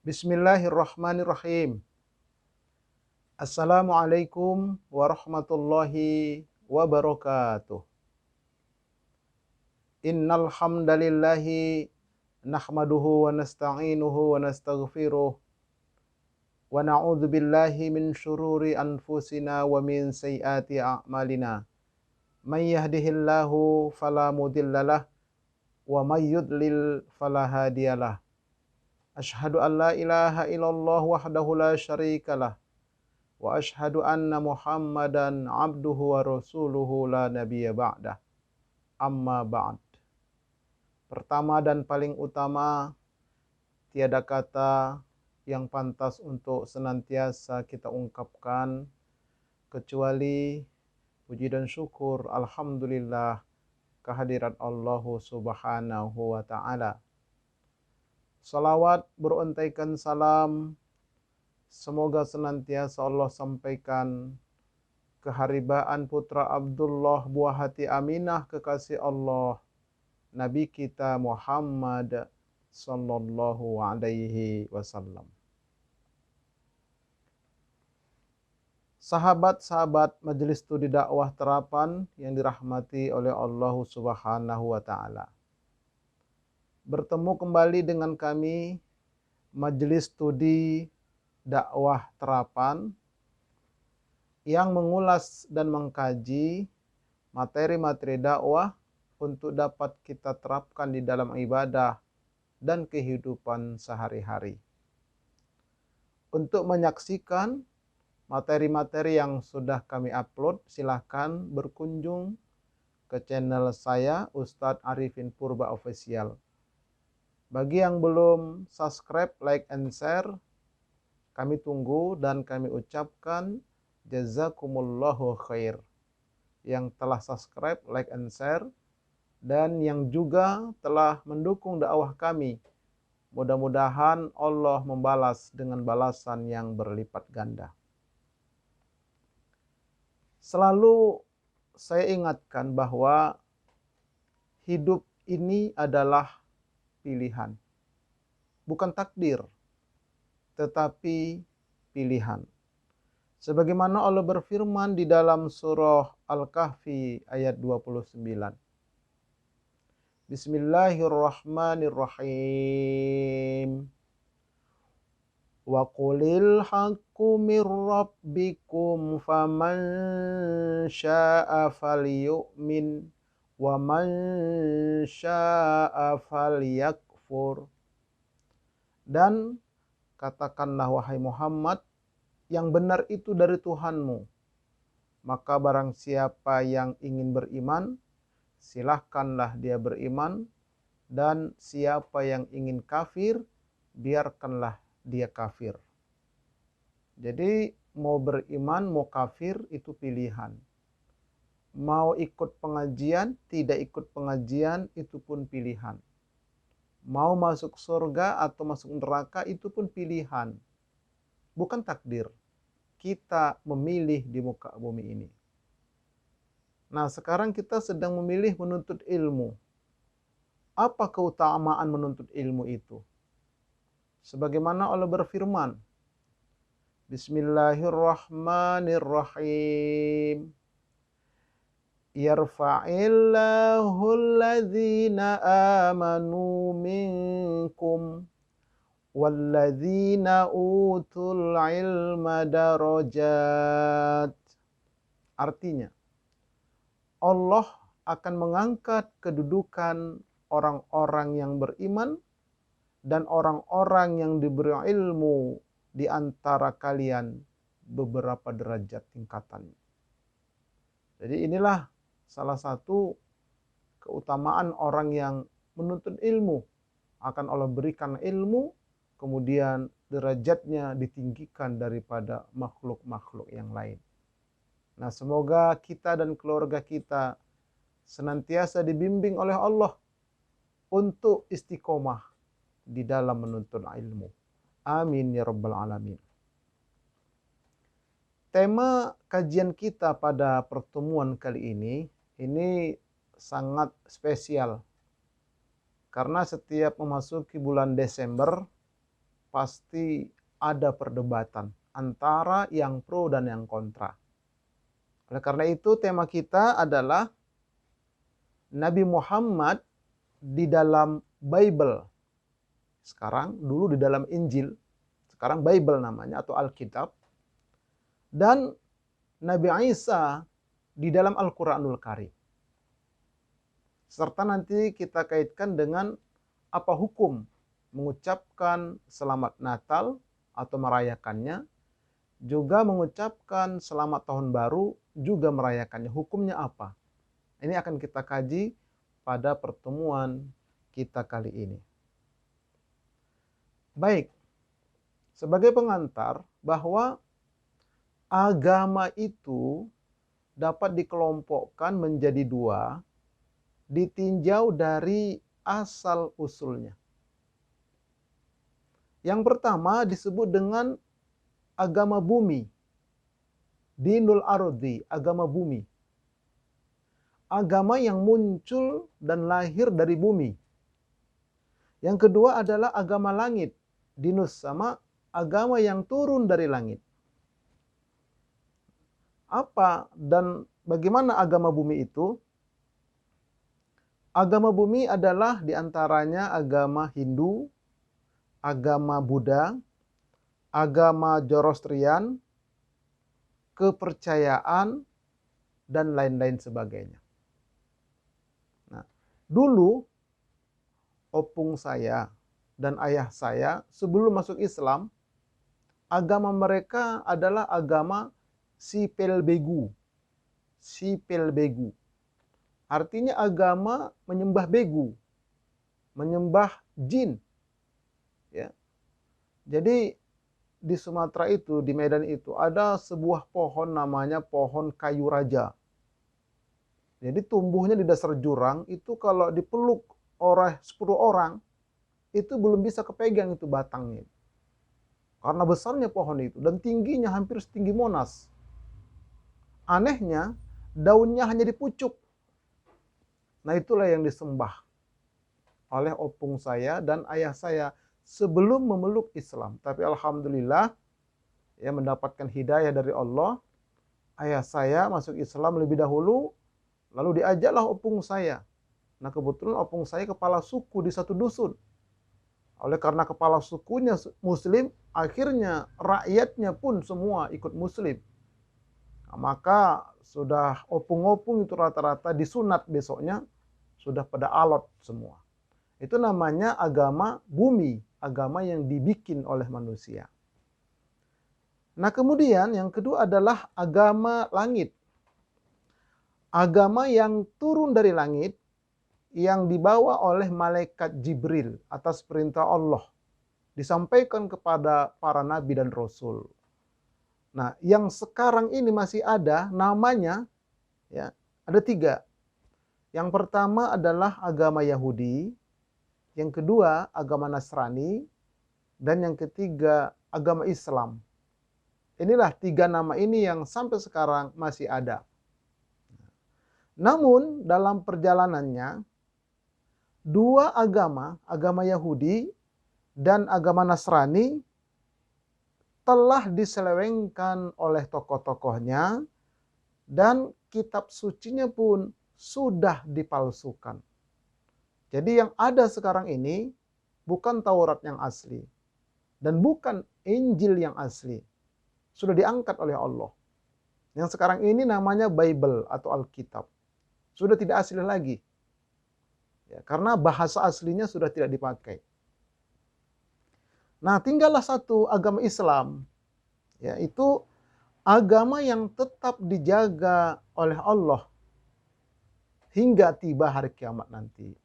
Bismillahirrahmanirrahim. Assalamualaikum warahmatullahi wabarakatuh. Innal hamdalillahi nahmaduhu wa nasta'inuhu wa nastaghfiruh wa na'udzu billahi min syururi anfusina wa min sayyiati a'malina. May yahdihillahu fala mudhillalah wa may yudlil fala hadiyalah. Asyhadu an la ilaha illallah wahdahu la syarikalah wa asyhadu anna Muhammadan abduhu wa rasuluhu la nabiyya ba'dah. Amma ba'd. Pertama dan paling utama, tiada kata yang pantas untuk senantiasa kita ungkapkan kecuali puji dan syukur alhamdulillah kehadirat Allah Subhanahu wa taala. Salawat beruntaikan salam semoga senantiasa Allah sampaikan keharibaan putra Abdullah buah hati Aminah kekasih Allah, Nabi kita Muhammad sallallahu alaihi wasallam. Sahabat-sahabat Majelis Studi Dakwah Terapan yang dirahmati oleh Allah Subhanahu wa taala. Bertemu kembali dengan kami Majelis Studi Dakwah Terapan yang mengulas dan mengkaji materi-materi dakwah untuk dapat kita terapkan di dalam ibadah dan kehidupan sehari-hari. Untuk menyaksikan materi-materi yang sudah kami upload, silakan berkunjung ke channel saya Ustadz Arifin Purba Official. Bagi yang belum subscribe, like, and share, kami tunggu dan kami ucapkan jazakumullahu khair. Yang telah subscribe, like, and share, dan yang juga telah mendukung dakwah kami. Mudah-mudahan Allah membalas dengan balasan yang berlipat ganda. Selalu saya ingatkan bahwa hidup ini adalah pilihan. Bukan takdir, tetapi pilihan. Sebagaimana Allah berfirman di dalam surah Al-Kahfi ayat 29. Bismillahirrahmanirrahim. Wa qulil haqqu mir rabbikum faman syaa'a falyu'min wa man syaa'a falyakfur. Dan katakanlah wahai Muhammad, yang benar itu dari Tuhanmu. Maka barang siapa yang ingin beriman, silahkanlah dia beriman, dan siapa yang ingin kafir, biarkanlah dia kafir. Jadi mau beriman, mau kafir itu pilihan. Mau ikut pengajian, tidak ikut pengajian, itu pun pilihan. Mau masuk surga atau masuk neraka, itu pun pilihan. Bukan takdir. Kita memilih di muka bumi ini. Nah, sekarang kita sedang memilih menuntut ilmu. Apa keutamaan menuntut ilmu itu? Sebagaimana Allah berfirman, Bismillahirrahmanirrahim. Yarfa'illahu alladhina amanu minkum walladzina utul ilma darajat. Artinya, Allah akan mengangkat kedudukan orang-orang yang beriman dan orang-orang yang diberi ilmu di antara kalian beberapa derajat tingkatannya. Jadi inilah salah satu keutamaan orang yang menuntut ilmu. Akan Allah berikan ilmu, kemudian derajatnya ditinggikan daripada makhluk-makhluk yang lain. Nah, semoga kita dan keluarga kita senantiasa dibimbing oleh Allah untuk istiqomah di dalam menuntut ilmu. Amin ya rabbal alamin. Tema kajian kita pada pertemuan kali ini sangat spesial. Karena setiap memasuki bulan Desember, pasti ada perdebatan antara yang pro dan yang kontra. Oleh karena itu tema kita adalah Nabi Muhammad di dalam Bible. Sekarang, dulu di dalam Injil, sekarang Bible namanya atau Alkitab. Dan Nabi Isa di dalam Al-Quranul Karim. Serta nanti kita kaitkan dengan apa hukum mengucapkan selamat Natal atau merayakannya, juga mengucapkan selamat tahun baru, juga merayakannya. Hukumnya apa? Ini akan kita kaji pada pertemuan kita kali ini. Baik, sebagai pengantar bahwa agama itu dapat dikelompokkan menjadi dua, ditinjau dari asal usulnya. Yang pertama disebut dengan agama bumi, dinul ardi, agama bumi. Agama yang muncul dan lahir dari bumi. Yang kedua adalah agama langit, dinus sama, agama yang turun dari langit. Apa dan bagaimana agama bumi itu? Agama bumi adalah diantaranya agama Hindu, agama Buddha, agama Zoroastrian, kepercayaan, dan lain-lain sebagainya. Nah, dulu opung saya dan ayah saya sebelum masuk Islam, agama mereka adalah agama Sipel Begu. Sipel Begu. Artinya agama menyembah begu, menyembah jin. Ya. Jadi di Sumatera itu, di Medan itu ada sebuah pohon namanya pohon kayu raja. Jadi tumbuhnya di dasar jurang itu kalau dipeluk oleh 10 orang itu belum bisa kepegang itu batangnya. Karena besarnya pohon itu dan tingginya hampir setinggi Monas. Anehnya daunnya hanya dipucuk. Nah itulah yang disembah oleh opung saya dan ayah saya sebelum memeluk Islam. Tapi alhamdulillah ya mendapatkan hidayah dari Allah. Ayah saya masuk Islam lebih dahulu, lalu diajaklah opung saya. Nah kebetulan opung saya kepala suku di satu dusun. Oleh karena kepala sukunya Muslim, akhirnya rakyatnya pun semua ikut Muslim. Nah, maka sudah opung-opung itu rata-rata disunat besoknya, sudah pada alot semua. Itu namanya agama bumi, agama yang dibikin oleh manusia. Nah kemudian yang kedua adalah agama langit. Agama yang turun dari langit, yang dibawa oleh malaikat Jibril atas perintah Allah. Disampaikan kepada para nabi dan rasul. Nah yang sekarang ini masih ada namanya, ya ada 3. Yang pertama adalah agama Yahudi, yang kedua agama Nasrani, dan yang ketiga agama Islam. Inilah 3 nama ini yang sampai sekarang masih ada. Namun dalam perjalanannya, 2 agama, agama Yahudi dan agama Nasrani telah diselewengkan oleh tokoh-tokohnya dan kitab sucinya pun sudah dipalsukan. Jadi yang ada sekarang ini bukan Taurat yang asli dan bukan Injil yang asli. Sudah diangkat oleh Allah. Yang sekarang ini namanya Bible atau Alkitab. Sudah tidak asli lagi. Ya, karena bahasa aslinya sudah tidak dipakai. Nah, tinggallah satu agama Islam, yaitu agama yang tetap dijaga oleh Allah hingga tiba hari kiamat nanti.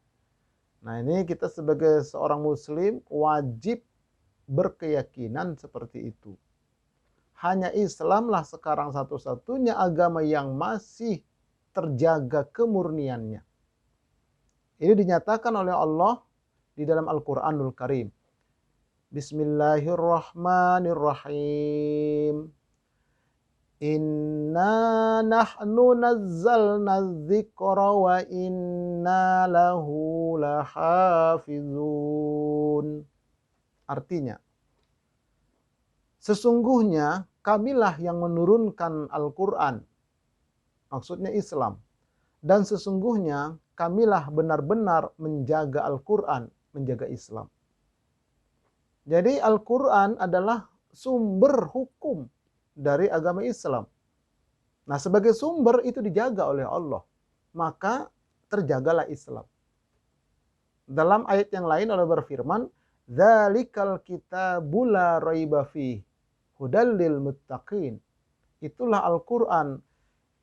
Nah ini kita sebagai seorang muslim wajib berkeyakinan seperti itu. Hanya Islamlah sekarang satu-satunya agama yang masih terjaga kemurniannya. Ini dinyatakan oleh Allah di dalam Al-Quranul Karim. Bismillahirrahmanirrahim. Inna nahnu nazzalna dzikra wa inna lahu lahafizun. Artinya, Sesungguhnya kamilah yang menurunkan Al-Quran, maksudnya Islam. Dan sesungguhnya kamilah benar-benar menjaga Al-Quran, menjaga Islam. Jadi Al-Quran adalah sumber hukum dari agama Islam. Nah, sebagai sumber itu dijaga oleh Allah, maka terjagalah Islam. Dalam ayat yang lain Allah berfirman, "Dzalikal kitabul la raiba fihi hudal lil muttaqin." Itulah Al-Quran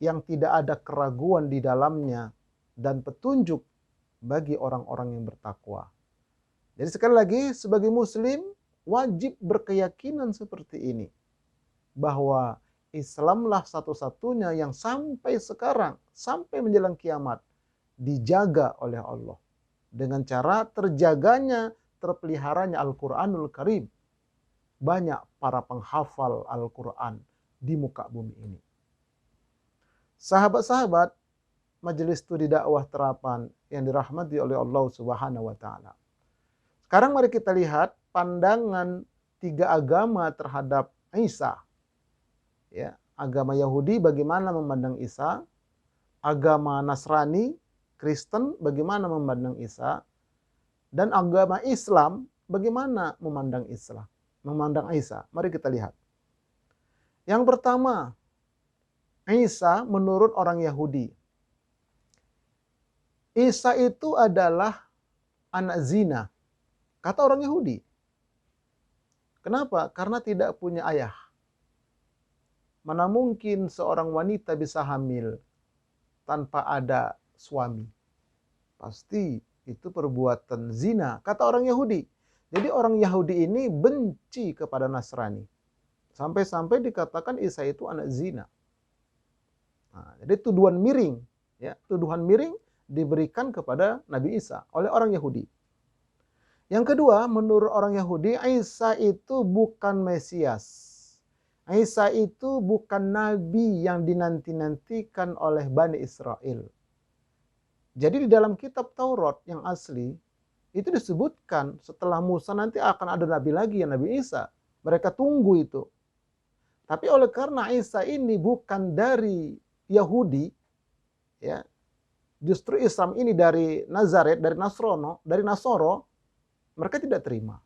yang tidak ada keraguan di dalamnya dan petunjuk bagi orang-orang yang bertakwa. Jadi sekali lagi, sebagai muslim wajib berkeyakinan seperti ini, bahwa Islamlah satu-satunya yang sampai sekarang, sampai menjelang kiamat, dijaga oleh Allah. Dengan cara terjaganya, terpeliharanya Al-Quranul Karim. Banyak para penghafal Al-Quran di muka bumi ini. Sahabat-sahabat Majelis Studi Dakwah Terapan yang dirahmati oleh Allah Subhanahu wa Ta'ala. Sekarang mari kita lihat pandangan tiga agama terhadap Isa. Ya, agama Yahudi bagaimana memandang Isa, agama Nasrani, Kristen bagaimana memandang Isa, dan agama Islam bagaimana memandang Islam, memandang Isa. Mari kita lihat. Yang pertama, Isa menurut orang Yahudi. Isa itu adalah anak zina, kata orang Yahudi. Kenapa? Karena tidak punya ayah. Mana mungkin seorang wanita bisa hamil tanpa ada suami? Pasti itu perbuatan zina, kata orang Yahudi. Jadi orang Yahudi ini benci kepada Nasrani. Sampai-sampai dikatakan Isa itu anak zina. Nah, jadi tuduhan miring, ya, tuduhan miring diberikan kepada Nabi Isa oleh orang Yahudi. Yang kedua, menurut orang Yahudi, Isa itu bukan Mesias. Isa itu bukan nabi yang dinanti-nantikan oleh Bani Israel. Jadi di dalam kitab Taurat yang asli, itu disebutkan setelah Musa nanti akan ada nabi lagi, yang Nabi Isa. Mereka tunggu itu. Tapi oleh karena Isa ini bukan dari Yahudi, ya, justru Islam ini dari Nazaret, dari Nasoro, mereka tidak terima.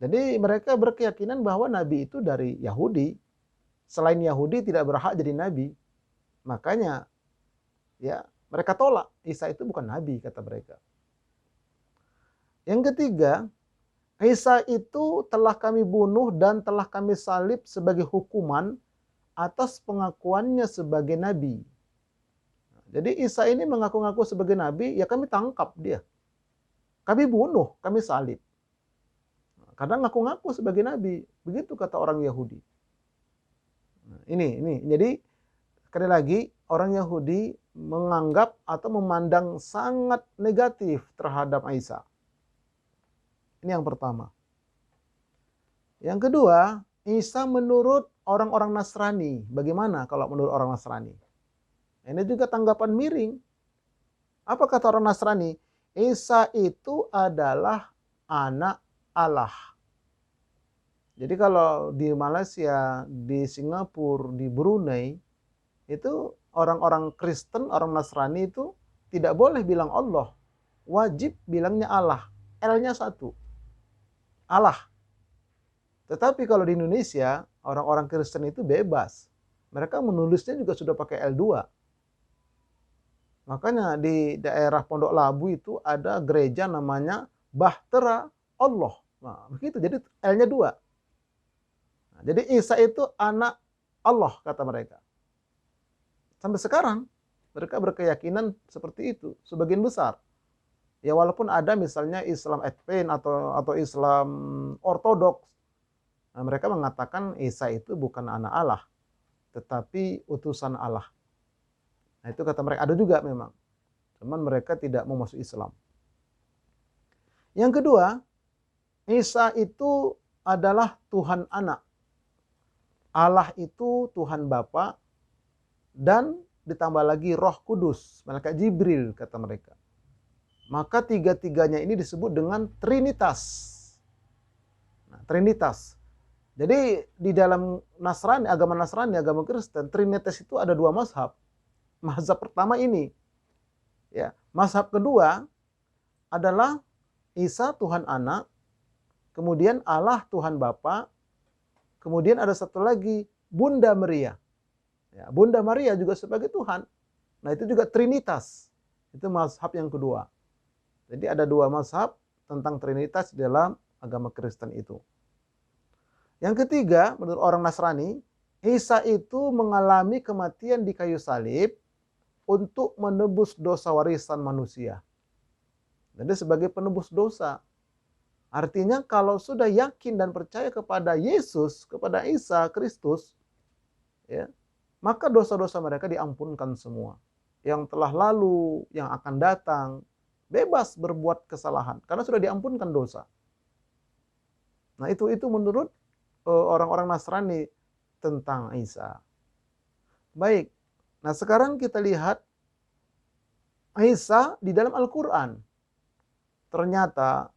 Jadi mereka berkeyakinan bahwa nabi itu dari Yahudi. Selain Yahudi tidak berhak jadi nabi. Makanya ya mereka tolak, Isa itu bukan nabi, kata mereka. Yang ketiga, Isa itu telah kami bunuh dan telah kami salib sebagai hukuman atas pengakuannya sebagai nabi. Jadi Isa ini mengaku-ngaku sebagai nabi, ya kami tangkap dia. Kami bunuh, kami salib. Kadang ngaku-ngaku sebagai nabi, begitu kata orang Yahudi. Ini. Jadi sekali lagi orang Yahudi menganggap atau memandang sangat negatif terhadap Isa. Ini yang pertama. Yang kedua, Isa menurut orang-orang Nasrani. Bagaimana kalau menurut orang Nasrani? Ini juga tanggapan miring. Apa kata orang Nasrani? Isa itu adalah anak Allah. Jadi kalau di Malaysia, di Singapura, di Brunei, itu orang-orang Kristen, orang Nasrani itu tidak boleh bilang Allah. Wajib bilangnya Allah. L-nya satu. Allah. Tetapi kalau di Indonesia, orang-orang Kristen itu bebas. Mereka menulisnya juga sudah pakai L2. Makanya di daerah Pondok Labu itu ada gereja namanya Bahtera Allah. Nah, begitu. Jadi L-nya 2. Nah, jadi Isa itu anak Allah, kata mereka. Sampai sekarang mereka berkeyakinan seperti itu, sebagian besar. Ya walaupun ada misalnya Islam Advent atau Islam Ortodoks. Nah, mereka mengatakan Isa itu bukan anak Allah, tetapi utusan Allah. Nah, itu kata mereka, ada juga memang. Cuman mereka tidak mau masuk Islam. Yang kedua, Isa itu adalah Tuhan anak. Allah itu Tuhan Bapa, dan ditambah lagi Roh Kudus, malaikat Jibril, kata mereka. Maka tiga-tiganya ini disebut dengan Trinitas. Nah, Trinitas. Jadi di dalam Nasrani, agama Kristen, Trinitas itu ada dua mazhab. Mazhab pertama ini, ya. Mazhab kedua adalah Isa Tuhan Anak, kemudian Allah Tuhan Bapa, kemudian ada satu lagi Bunda Maria. Ya, Bunda Maria juga sebagai Tuhan. Nah, itu juga Trinitas. Itu mazhab yang kedua. Jadi ada dua mazhab tentang Trinitas di dalam agama Kristen itu. Yang ketiga, menurut orang Nasrani, Isa itu mengalami kematian di kayu salib untuk menebus dosa warisan manusia. Jadi sebagai penebus dosa. Artinya kalau sudah yakin dan percaya kepada Yesus, kepada Isa Kristus, ya, maka dosa-dosa mereka diampunkan semua. Yang telah lalu, yang akan datang, bebas berbuat kesalahan karena sudah diampunkan dosa. Nah, itu menurut orang-orang Nasrani tentang Isa. Baik. Nah, sekarang kita lihat Isa di dalam Al-Qur'an. Ternyata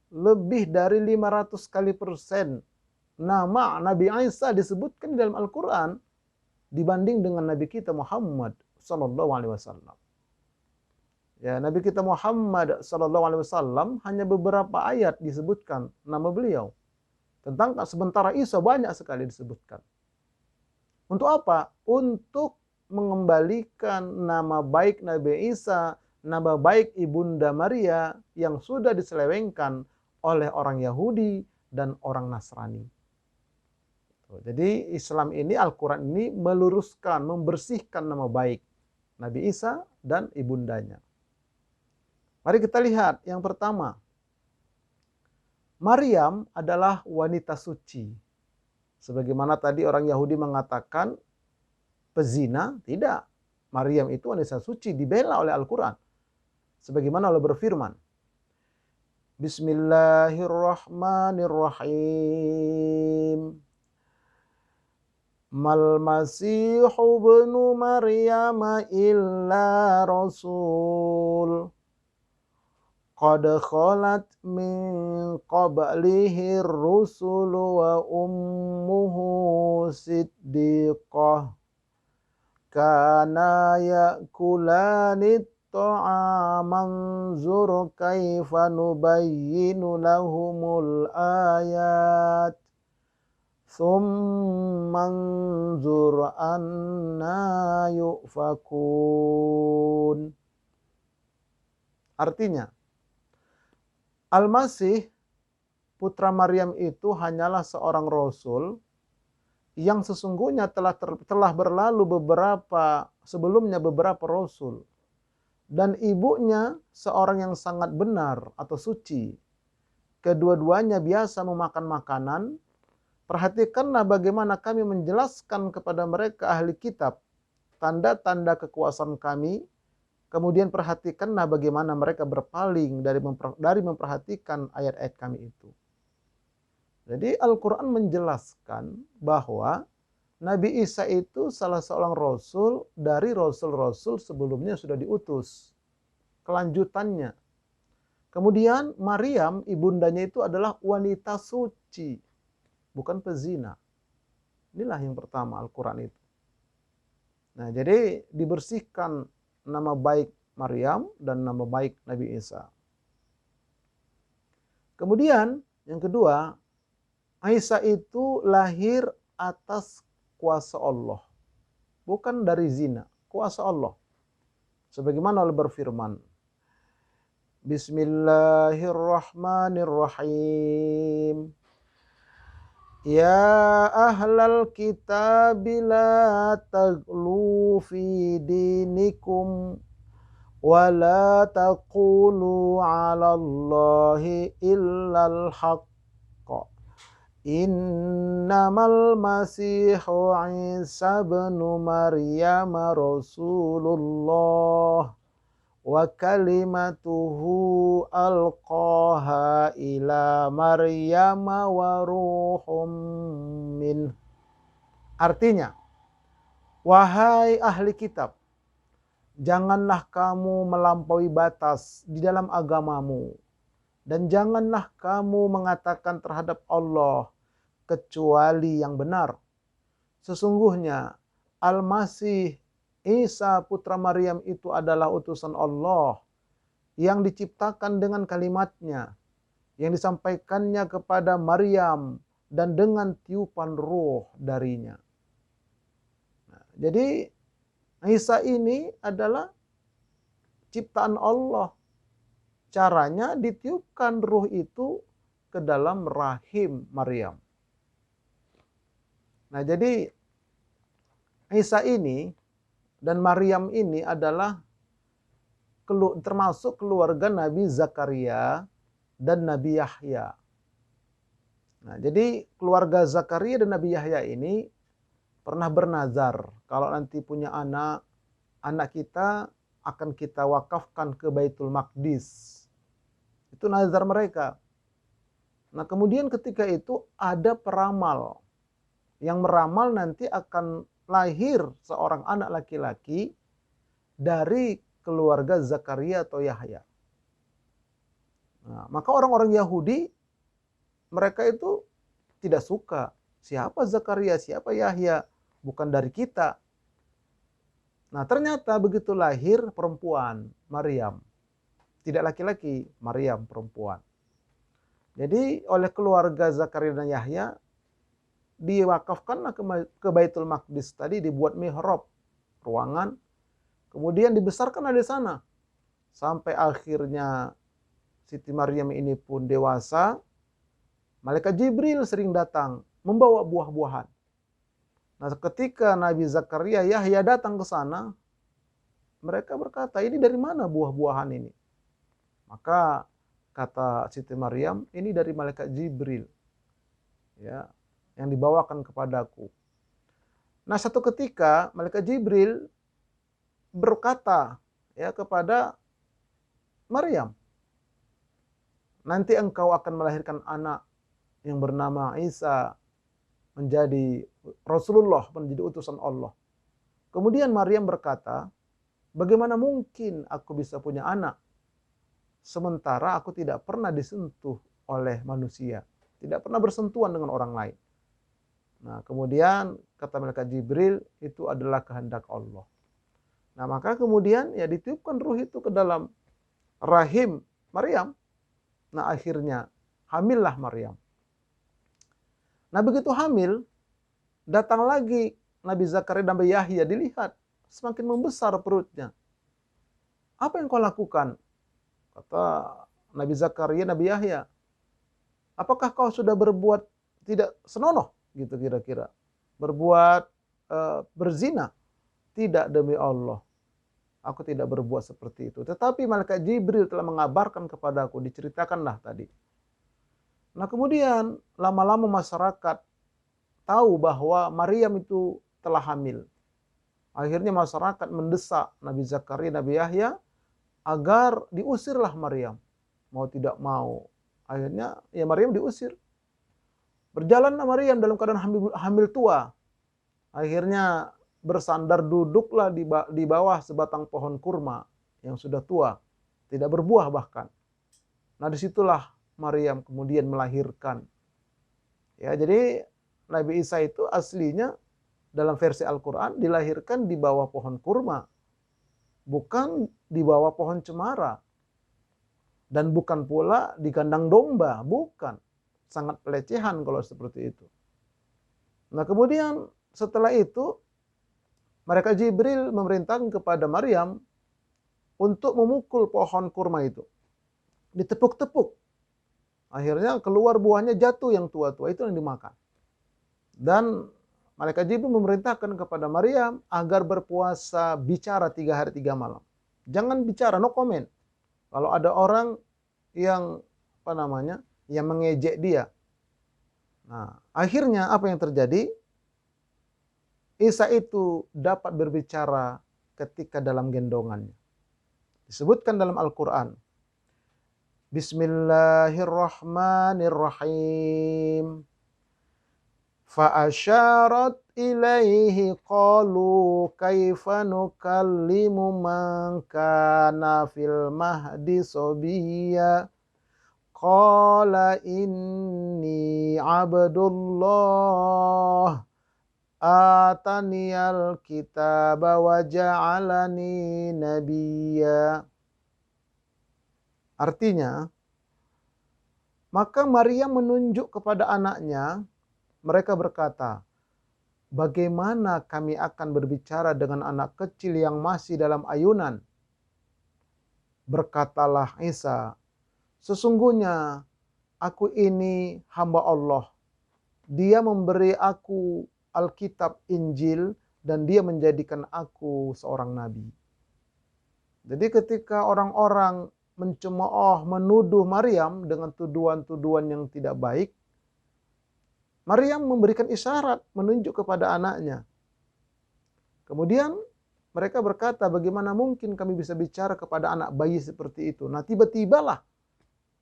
lebih dari 500 kali persen nama Nabi Isa disebutkan di dalam Al-Qur'an dibanding dengan Nabi kita Muhammad sallallahu alaihi wasallam. Ya, Nabi kita Muhammad sallallahu alaihi wasallam hanya beberapa ayat disebutkan nama beliau. Sementara Isa banyak sekali disebutkan. Untuk apa? Untuk mengembalikan nama baik Nabi Isa, nama baik Ibunda Maria yang sudah diselewengkan oleh orang Yahudi dan orang Nasrani. Jadi Islam ini, Al-Quran ini meluruskan, membersihkan nama baik Nabi Isa dan ibundanya. Mari kita lihat yang pertama. Maryam adalah wanita suci. Sebagaimana tadi orang Yahudi mengatakan pezina, tidak. Maryam itu wanita suci, dibela oleh Al-Quran. Sebagaimana Allah berfirman. Bismillahirrahmanirrahim. Mal masihu ibnu Maryam illa rasul. Qad khalat min qablihi ar-rusul wa ummuhu siddiqah. Kana ya'kulani ta'aman zur kaifa nubayyinu lahumul ayat. Thumma anzur anna yufakun. Artinya, Al-Masih, putra Maryam itu hanyalah seorang rasul yang sesungguhnya telah berlalu sebelumnya beberapa rasul. Dan ibunya seorang yang sangat benar atau suci. Kedua-duanya biasa memakan makanan. Perhatikanlah bagaimana kami menjelaskan kepada mereka ahli kitab tanda-tanda kekuasaan kami. Kemudian perhatikanlah bagaimana mereka berpaling dari memperhatikan ayat-ayat kami itu. Jadi Al-Quran menjelaskan bahwa Nabi Isa itu salah seorang rasul dari rasul-rasul sebelumnya sudah diutus. Kelanjutannya. Kemudian Maryam, ibundanya itu adalah wanita suci. Bukan pezina. Inilah yang pertama Al-Quran itu. Nah, jadi dibersihkan nama baik Maryam dan nama baik Nabi Isa. Kemudian yang kedua, Isa itu lahir atas kuasa Allah. Bukan dari zina, kuasa Allah. Sebagaimana Allah berfirman. Bismillahirrahmanirrahim. Ya ahlal kitab la taghlu fi dinikum wa la taqulu 'ala Allahi illal haqq. Innamal masihu Isa ibnu Maryam rasulullah wa kalimatuhu alqaha ila Maryam wa ruhum min. Artinya, wahai ahli kitab, janganlah kamu melampaui batas di dalam agamamu, dan janganlah kamu mengatakan terhadap Allah, kecuali yang benar. Sesungguhnya Al-Masih Isa putra Maryam itu adalah utusan Allah yang diciptakan dengan kalimatnya, yang disampaikannya kepada Maryam dan dengan tiupan ruh darinya. Nah, jadi Isa ini adalah ciptaan Allah. Caranya ditiupkan ruh itu ke dalam rahim Maryam. Nah, jadi Isa ini dan Maryam ini adalah termasuk keluarga Nabi Zakaria dan Nabi Yahya. Nah, jadi keluarga Zakaria dan Nabi Yahya ini pernah bernazar, kalau nanti punya anak, anak kita akan kita wakafkan ke Baitul Maqdis. Itu nazar mereka. Nah, kemudian ketika itu ada peramal yang meramal nanti akan lahir seorang anak laki-laki dari keluarga Zakaria atau Yahya. Nah, maka orang-orang Yahudi mereka itu tidak suka. Siapa Zakaria, siapa Yahya? Bukan dari kita. Nah, ternyata begitu lahir perempuan, Maryam. Tidak laki-laki, Maryam perempuan. Jadi oleh keluarga Zakaria dan Yahya diwakafkanlah ke Baitul Maqdis tadi, dibuat mihrab, ruangan, kemudian dibesarkanlah di sana sampai akhirnya Siti Maryam ini pun dewasa. Malaikat Jibril sering datang membawa buah-buahan. Nah, ketika Nabi Zakaria Yahya datang ke sana, mereka berkata, ini dari mana buah-buahan ini? Maka kata Siti Maryam, ini dari Malaikat Jibril, ya, yang dibawakan kepadaku. Nah, satu ketika Malaikat Jibril berkata ya kepada Maryam, nanti engkau akan melahirkan anak yang bernama Isa, menjadi Rasulullah, menjadi utusan Allah. Kemudian Maryam berkata, bagaimana mungkin aku bisa punya anak sementara aku tidak pernah disentuh oleh manusia, tidak pernah bersentuhan dengan orang lain. Nah, kemudian kata malaikat Jibril, itu adalah kehendak Allah. Nah, maka kemudian ya ditiupkan ruh itu ke dalam rahim Maryam. Nah, akhirnya hamillah Maryam. Nah, begitu hamil, datang lagi Nabi Zakaria dan Nabi Yahya, dilihat semakin membesar perutnya. Apa yang kau lakukan? Kata Nabi Zakaria, Nabi Yahya, apakah kau sudah berbuat tidak senonoh? Gitu kira-kira. Berbuat berzina? Tidak, demi Allah, aku tidak berbuat seperti itu. Tetapi malaikat Jibril telah mengabarkan kepadaku, diceritakanlah tadi. Nah, kemudian lama-lama masyarakat tahu bahwa Maryam itu telah hamil. Akhirnya masyarakat mendesak Nabi Zakaria, Nabi Yahya agar diusirlah Maryam. Mau tidak mau. Akhirnya ya Maryam diusir. Berjalanlah Maryam dalam keadaan hamil tua. Akhirnya bersandar duduklah di bawah sebatang pohon kurma yang sudah tua, tidak berbuah bahkan. Nah, disitulah Maryam kemudian melahirkan. Ya, jadi Nabi Isa itu aslinya dalam versi Al-Quran dilahirkan di bawah pohon kurma, bukan di bawah pohon cemara, dan bukan pula di kandang domba, bukan. Sangat pelecehan kalau seperti itu. Nah, kemudian setelah itu malaikat Jibril memerintahkan kepada Maryam untuk memukul pohon kurma itu. Ditepuk-tepuk. Akhirnya keluar buahnya, jatuh yang tua-tua, itu yang dimakan. Dan malaikat Jibril memerintahkan kepada Maryam agar berpuasa bicara 3 hari 3 malam. Jangan bicara, no comment. Kalau ada orang yang yang mengejek dia. Nah, akhirnya apa yang terjadi? Isa itu dapat berbicara ketika dalam gendongannya. Disebutkan dalam Al-Quran. Bismillahirrahmanirrahim. Fa'asyarat ilaihi qalu kaifa nukallimu man kana fil mahdi sobiyya. Qala inni abdullah ataniyal kitaba wa ja'alani nabiyya. Artinya, maka Maryam menunjuk kepada anaknya, mereka berkata, bagaimana kami akan berbicara dengan anak kecil yang masih dalam ayunan? Berkatalah Isa, sesungguhnya aku ini hamba Allah. Dia memberi aku Alkitab Injil dan dia menjadikan aku seorang nabi. Jadi ketika orang-orang mencemooh, menuduh Maryam dengan tuduhan-tuduhan yang tidak baik, Maryam memberikan isyarat, menunjuk kepada anaknya. Kemudian mereka berkata, bagaimana mungkin kami bisa bicara kepada anak bayi seperti itu? Nah, tiba-tibalah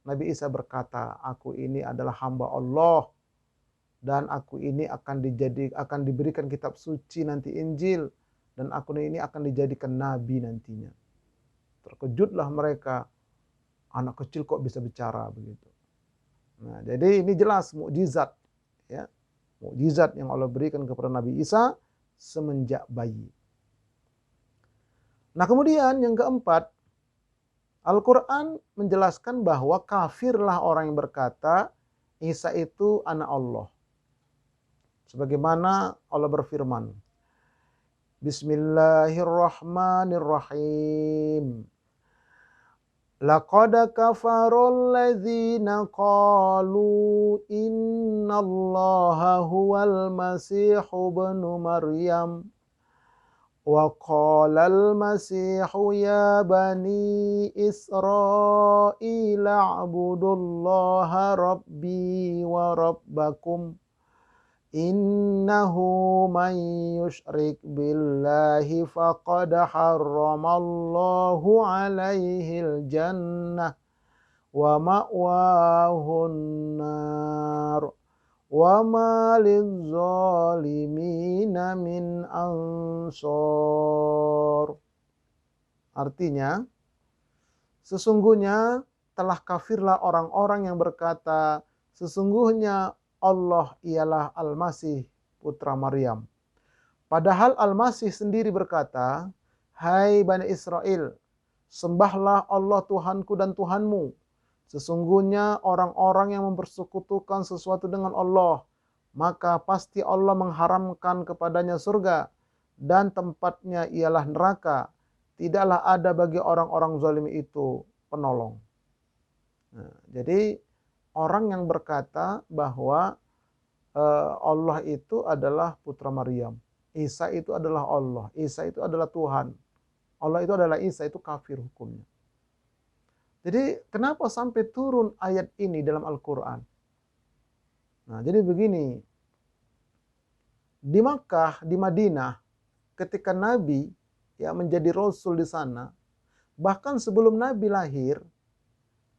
Nabi Isa berkata, aku ini adalah hamba Allah dan aku ini akan diberikan kitab suci nanti Injil dan aku ini akan dijadikan nabi nantinya. Terkejutlah mereka. Anak kecil kok bisa bicara begitu. Nah, jadi ini jelas mukjizat, ya. Mukjizat yang Allah berikan kepada Nabi Isa semenjak bayi. Nah, kemudian yang keempat, Al-Quran menjelaskan bahwa kafirlah orang yang berkata Isa itu anak Allah. Sebagaimana Allah berfirman, Bismillahirrahmanirrahim. Laqad kafarul ladzina qalu innallaha huwal masihu ibnu Maryam wa qalal masihu ya bani Israila a'budullaha rabbi wa rabbakum innahu man yushrik billahi faqad harramallahu alaihil jannah wa ma'wahun nar wa ma lizzalimina min ansor. Artinya, sesungguhnya telah kafirlah orang-orang yang berkata, sesungguhnya Allah ialah Al-Masih putra Maryam. Padahal Al-Masih sendiri berkata, hai Bani Israel, sembahlah Allah Tuhanku dan Tuhanmu. Sesungguhnya orang-orang yang mempersekutukan sesuatu dengan Allah, maka pasti Allah mengharamkan kepadanya surga dan tempatnya ialah neraka. Tidaklah ada bagi orang-orang zalim itu penolong. Nah, jadi orang yang berkata bahwa Allah itu adalah putra Maryam, Isa itu adalah Allah, Isa itu adalah Tuhan, Allah itu adalah Isa, itu kafir hukumnya. Jadi kenapa sampai turun ayat ini dalam Al-Quran? Nah, jadi begini, di Makkah, di Madinah, ketika Nabi ya menjadi Rasul di sana, bahkan sebelum Nabi lahir,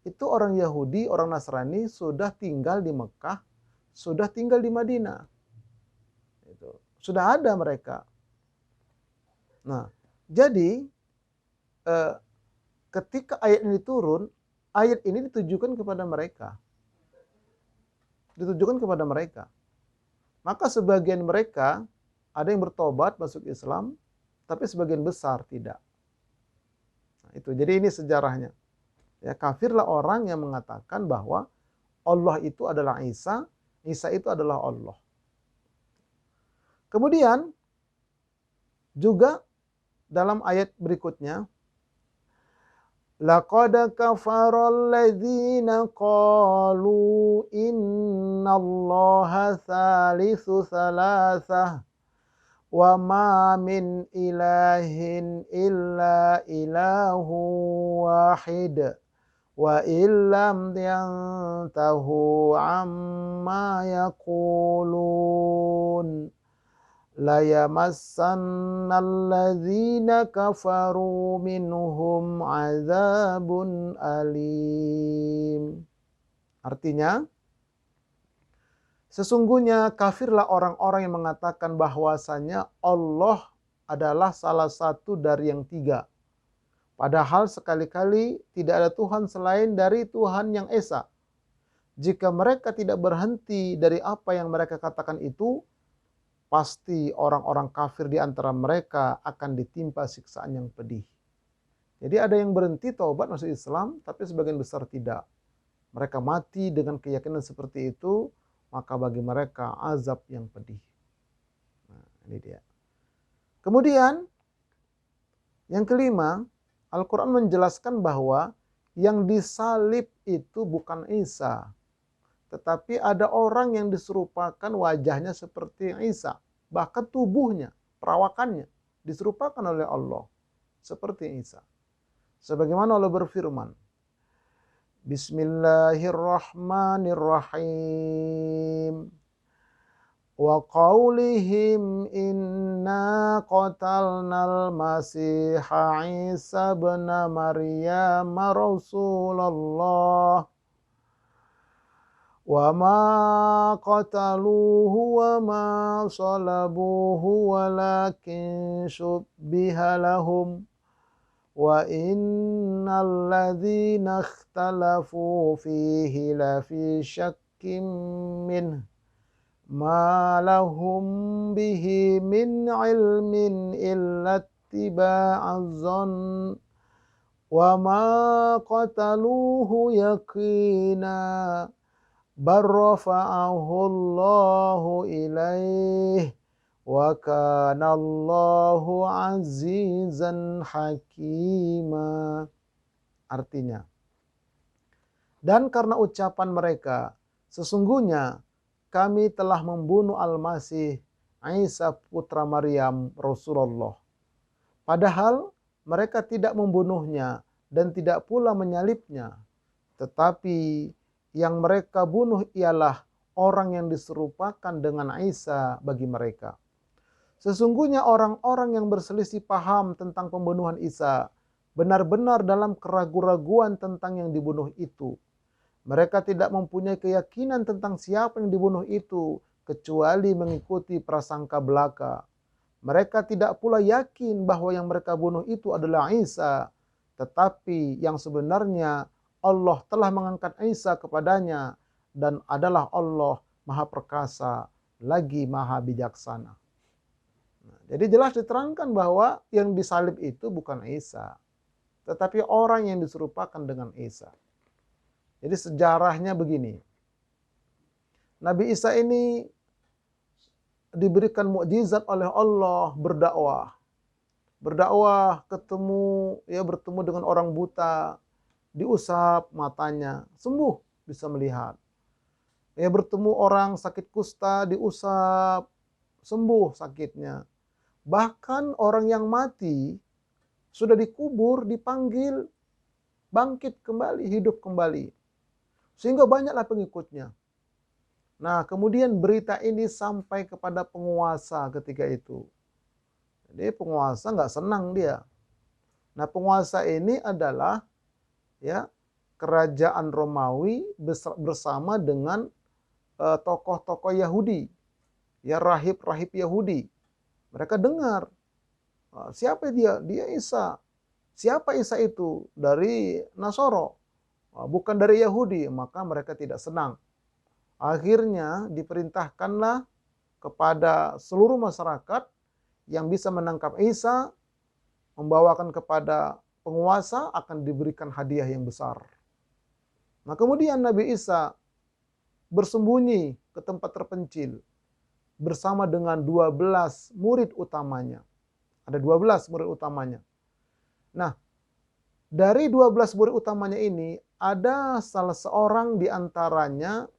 itu orang Yahudi, orang Nasrani sudah tinggal di Mekah, sudah tinggal di Madinah. Itu sudah ada mereka. Nah, jadi ketika ayat ini turun, ayat ini ditujukan kepada mereka. Ditujukan kepada mereka. Maka sebagian mereka ada yang bertobat masuk Islam, tapi sebagian besar tidak. Nah, itu. Jadi ini sejarahnya. Ya, kafirlah orang yang mengatakan bahwa Allah itu adalah Isa, Isa itu adalah Allah. Kemudian juga dalam ayat berikutnya, laqad kafaral ladzina qalu innallaha tsalitsu tsalatsah wa ma min ilahin illa ilahu wahid. Wa illam yantahu amma yaqulun la yamassanna alladzina kafaru minhum azabun alim. Artinya, sesungguhnya kafirlah orang-orang yang mengatakan bahwasanya Allah adalah salah satu dari yang tiga. Padahal sekali-kali tidak ada Tuhan selain dari Tuhan yang Esa. Jika mereka tidak berhenti dari apa yang mereka katakan itu, pasti orang-orang kafir di antara mereka akan ditimpa siksaan yang pedih. Jadi ada yang berhenti taubat masuk Islam, tapi sebagian besar tidak. Mereka mati dengan keyakinan seperti itu, maka bagi mereka azab yang pedih. Nah, ini dia. Kemudian, yang kelima, Al-Quran menjelaskan bahwa yang disalib itu bukan Isa, tetapi ada orang yang diserupakan wajahnya seperti Isa. Bahkan tubuhnya, perawakannya diserupakan oleh Allah seperti Isa. Sebagaimana Allah berfirman, Bismillahirrahmanirrahim. Wa qaulihim inna qatalnal masiha Isa ibn Maryam Rasulullah wa ma qataluhu wa ma salabuhu walakin syubbiha lahum wa innal ladzina ikhtalafu fihi lafi syakkim minhu ma lahum bihi min ilmin illa ittiba'az zann wa ma qataluhu yaqina bal rafa'ahu Allahu ilaih wa kana Allahu azizan hakima. Artinya, dan karena ucapan mereka, sesungguhnya kami telah membunuh Al-Masih Isa putra Maryam Rasulullah. Padahal mereka tidak membunuhnya dan tidak pula menyalibnya. Tetapi yang mereka bunuh ialah orang yang diserupakan dengan Isa bagi mereka. Sesungguhnya orang-orang yang berselisih paham tentang pembunuhan Isa benar-benar dalam keraguan-raguan tentang yang dibunuh itu. Mereka tidak mempunyai keyakinan tentang siapa yang dibunuh itu, kecuali mengikuti prasangka belaka. Mereka tidak pula yakin bahwa yang mereka bunuh itu adalah Isa, tetapi yang sebenarnya Allah telah mengangkat Isa kepadanya, dan adalah Allah Maha Perkasa, lagi Maha Bijaksana. Jadi jelas diterangkan bahwa yang disalib itu bukan Isa, tetapi orang yang diserupakan dengan Isa. Jadi sejarahnya begini. Nabi Isa ini diberikan mukjizat oleh Allah berdakwah. Berdakwah bertemu dengan orang buta, diusap matanya, sembuh, bisa melihat. Ya bertemu orang sakit kusta, diusap, sembuh sakitnya. Bahkan orang yang mati sudah dikubur, dipanggil, bangkit kembali, hidup kembali. Sehingga banyaklah pengikutnya. Nah, kemudian berita ini sampai kepada penguasa ketika itu. Jadi penguasa nggak senang dia. Nah, penguasa ini adalah kerajaan Romawi bersama dengan tokoh-tokoh Yahudi, rahib-rahib Yahudi. Mereka dengar, siapa dia? Dia Isa. Siapa Isa itu? Dari Nasoro. Bukan dari Yahudi, maka mereka tidak senang. Akhirnya diperintahkanlah kepada seluruh masyarakat yang bisa menangkap Isa, membawakan kepada penguasa, akan diberikan hadiah yang besar. Nah, kemudian Nabi Isa bersembunyi ke tempat terpencil bersama dengan 12 murid utamanya. Ada 12 murid utamanya. Nah, dari 12 murid utamanya ini, ada salah seorang di antaranya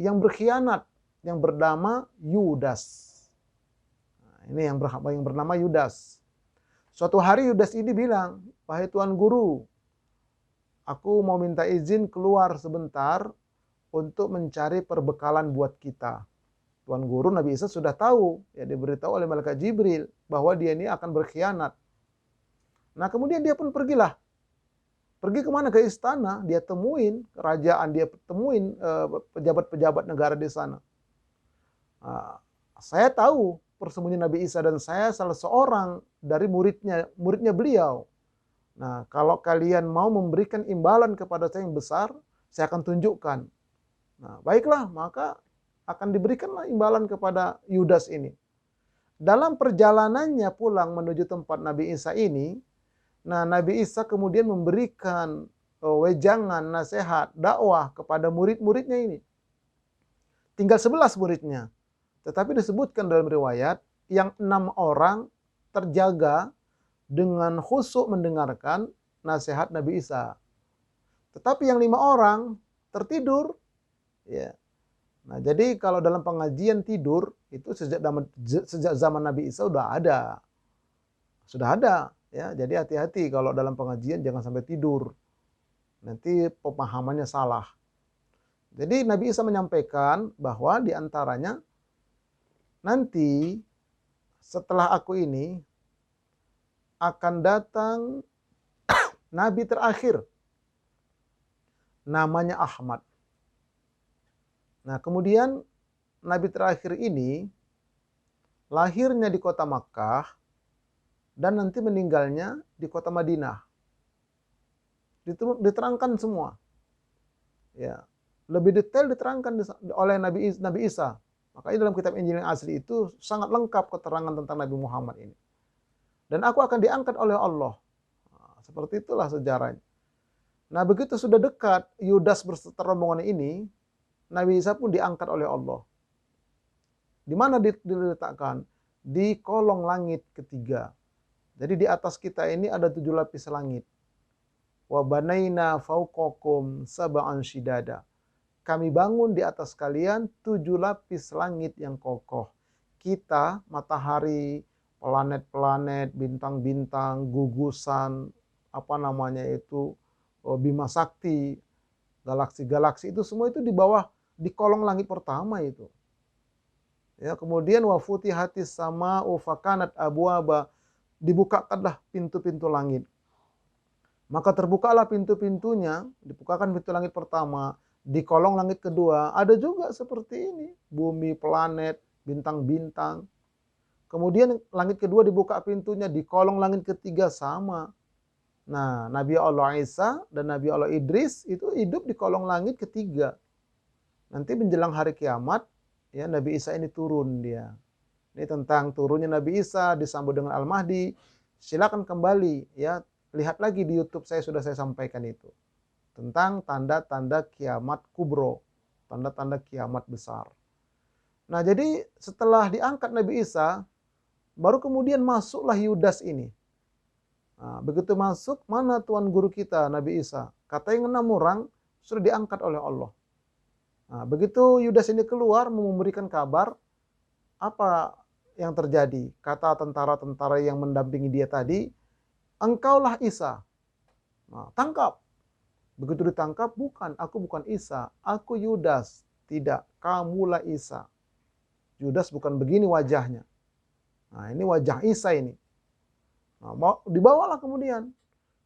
yang berkhianat, yang bernama Yudas. Nah, ini yang bernama Yudas. Suatu hari Yudas ini bilang, "Wahai Tuan Guru, aku mau minta izin keluar sebentar untuk mencari perbekalan buat kita." Tuan Guru Nabi Isa sudah tahu, ya diberitahu oleh malaikat Jibril bahwa dia ini akan berkhianat. Nah, kemudian dia pun pergilah. Pergi kemana? Ke istana, dia temuin kerajaan, dia temuin pejabat-pejabat negara di sana. Saya tahu persembunyian Nabi Isa dan saya salah seorang dari muridnya beliau. Nah, kalau kalian mau memberikan imbalan kepada saya yang besar, saya akan tunjukkan. Nah, baiklah, maka akan diberikanlah imbalan kepada Yudas ini. Dalam perjalanannya pulang menuju tempat Nabi Isa ini, nah Nabi Isa kemudian memberikan wejangan, nasihat, dakwah kepada murid-muridnya ini. Tinggal 11 muridnya. Tetapi disebutkan dalam riwayat, yang 6 orang terjaga dengan khusyuk mendengarkan nasihat Nabi Isa. Tetapi yang 5 orang tertidur. Ya. Nah, jadi kalau dalam pengajian tidur itu sejak zaman Nabi Isa sudah ada. Sudah ada, ya. Jadi hati-hati kalau dalam pengajian jangan sampai tidur. Nanti pemahamannya salah. Jadi Nabi Isa menyampaikan bahwa di antaranya nanti setelah aku ini akan datang Nabi terakhir. Namanya Ahmad. Nah, kemudian Nabi terakhir ini lahirnya di kota Makkah dan nanti meninggalnya di kota Madinah. Diterangkan semua. Ya, lebih detail diterangkan oleh Nabi Isa. Makanya dalam kitab Injil yang asli itu sangat lengkap keterangan tentang Nabi Muhammad ini. Dan aku akan diangkat oleh Allah. Nah, seperti itulah sejarahnya. Nah, begitu sudah dekat Yudas berserta rombongan ini, Nabi Isa pun diangkat oleh Allah. Di mana diletakkan? Di kolong langit ketiga. Jadi di atas kita ini ada 7 lapis langit. Wa banaina fauqakum sab'an shidada. Kami bangun di atas kalian 7 lapis langit yang kokoh. Kita, matahari, planet-planet, bintang-bintang, gugusan, Bima Sakti, galaksi-galaksi itu semua itu di bawah, di kolong langit pertama itu. Ya, kemudian wa futihatis sama'u fakanat abwaba, dibukakanlah pintu-pintu langit. Maka terbukalah pintu-pintunya, dibukakan pintu langit pertama, di kolong langit kedua ada juga seperti ini, bumi, planet, bintang-bintang. Kemudian langit kedua dibuka pintunya, di kolong langit ketiga sama. Nah, Nabi Allah Isa dan Nabi Allah Idris itu hidup di kolong langit ketiga. Nanti menjelang hari kiamat, ya Nabi Isa ini turun dia. Ini tentang turunnya Nabi Isa disambut dengan Al-Mahdi. Silakan kembali ya, lihat lagi di YouTube saya sudah saya sampaikan itu. Tentang tanda-tanda kiamat kubro, tanda-tanda kiamat besar. Nah, jadi setelah diangkat Nabi Isa, baru kemudian masuklah Yudas ini. Nah, begitu masuk, mana Tuan Guru kita Nabi Isa? Kata yang 6 orang sudah diangkat oleh Allah. Nah, begitu Yudas ini keluar memberikan kabar, apa yang terjadi? Kata tentara-tentara yang mendampingi dia tadi, engkaulah Isa. Nah, tangkap. Begitu ditangkap, bukan, aku bukan Isa, aku Yudas. Tidak, kamulah Isa. Yudas bukan begini wajahnya. Nah, ini wajah Isa ini. Nah, dibawalah kemudian.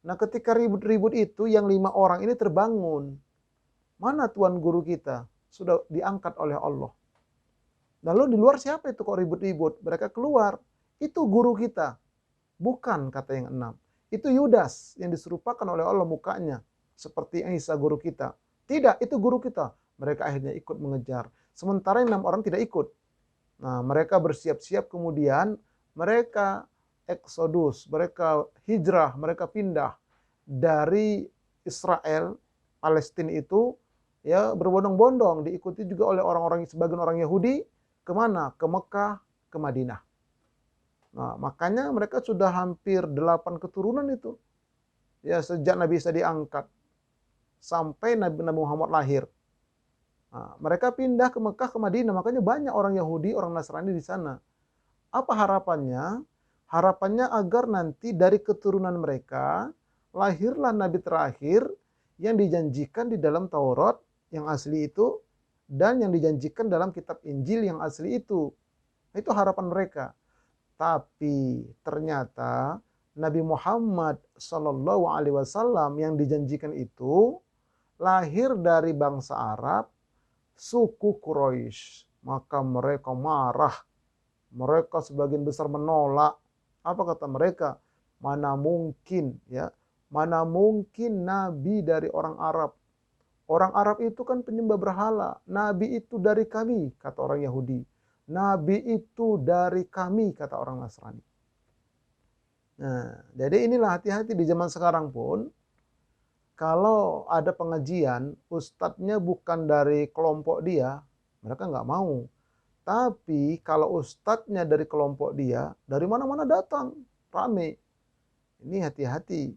Nah, ketika ribut-ribut itu, yang 5 orang ini terbangun. Mana Tuan Guru kita? Sudah diangkat oleh Allah. Lalu di luar siapa itu kok ribut-ribut? Mereka keluar. Itu guru kita. Bukan, kata yang 6. Itu Yudas yang diserupakan oleh Allah mukanya. Seperti Isa guru kita. Tidak, itu guru kita. Mereka akhirnya ikut mengejar. Sementara yang 6 orang tidak ikut. Nah, mereka bersiap-siap kemudian mereka eksodus, mereka hijrah, mereka pindah dari Israel, Palestina itu, ya berbondong-bondong, diikuti juga oleh orang-orang, sebagian orang Yahudi, kemana? Ke Mekah, ke Madinah. Nah, makanya mereka sudah hampir 8 keturunan itu. Ya, sejak Nabi Isa diangkat sampai Nabi Muhammad lahir. Nah, mereka pindah ke Mekah, ke Madinah, makanya banyak orang Yahudi, orang Nasrani di sana. Apa harapannya? Harapannya agar nanti dari keturunan mereka lahirlah Nabi terakhir yang dijanjikan di dalam Taurat yang asli itu dan yang dijanjikan dalam kitab Injil yang asli itu. Itu harapan mereka. Tapi ternyata Nabi Muhammad SAW yang dijanjikan itu lahir dari bangsa Arab, suku Quraisy. Maka mereka marah. Mereka sebagian besar menolak. Apa kata mereka? Mana mungkin ya? Mana mungkin nabi dari orang Arab? Orang Arab itu kan penyembah berhala. Nabi itu dari kami, kata orang Yahudi. Nabi itu dari kami, kata orang Nasrani. Nah, jadi inilah hati-hati di zaman sekarang pun, kalau ada pengajian, ustadznya bukan dari kelompok dia, mereka nggak mau. Tapi kalau ustadznya dari kelompok dia, dari mana-mana datang, rame. Ini hati-hati.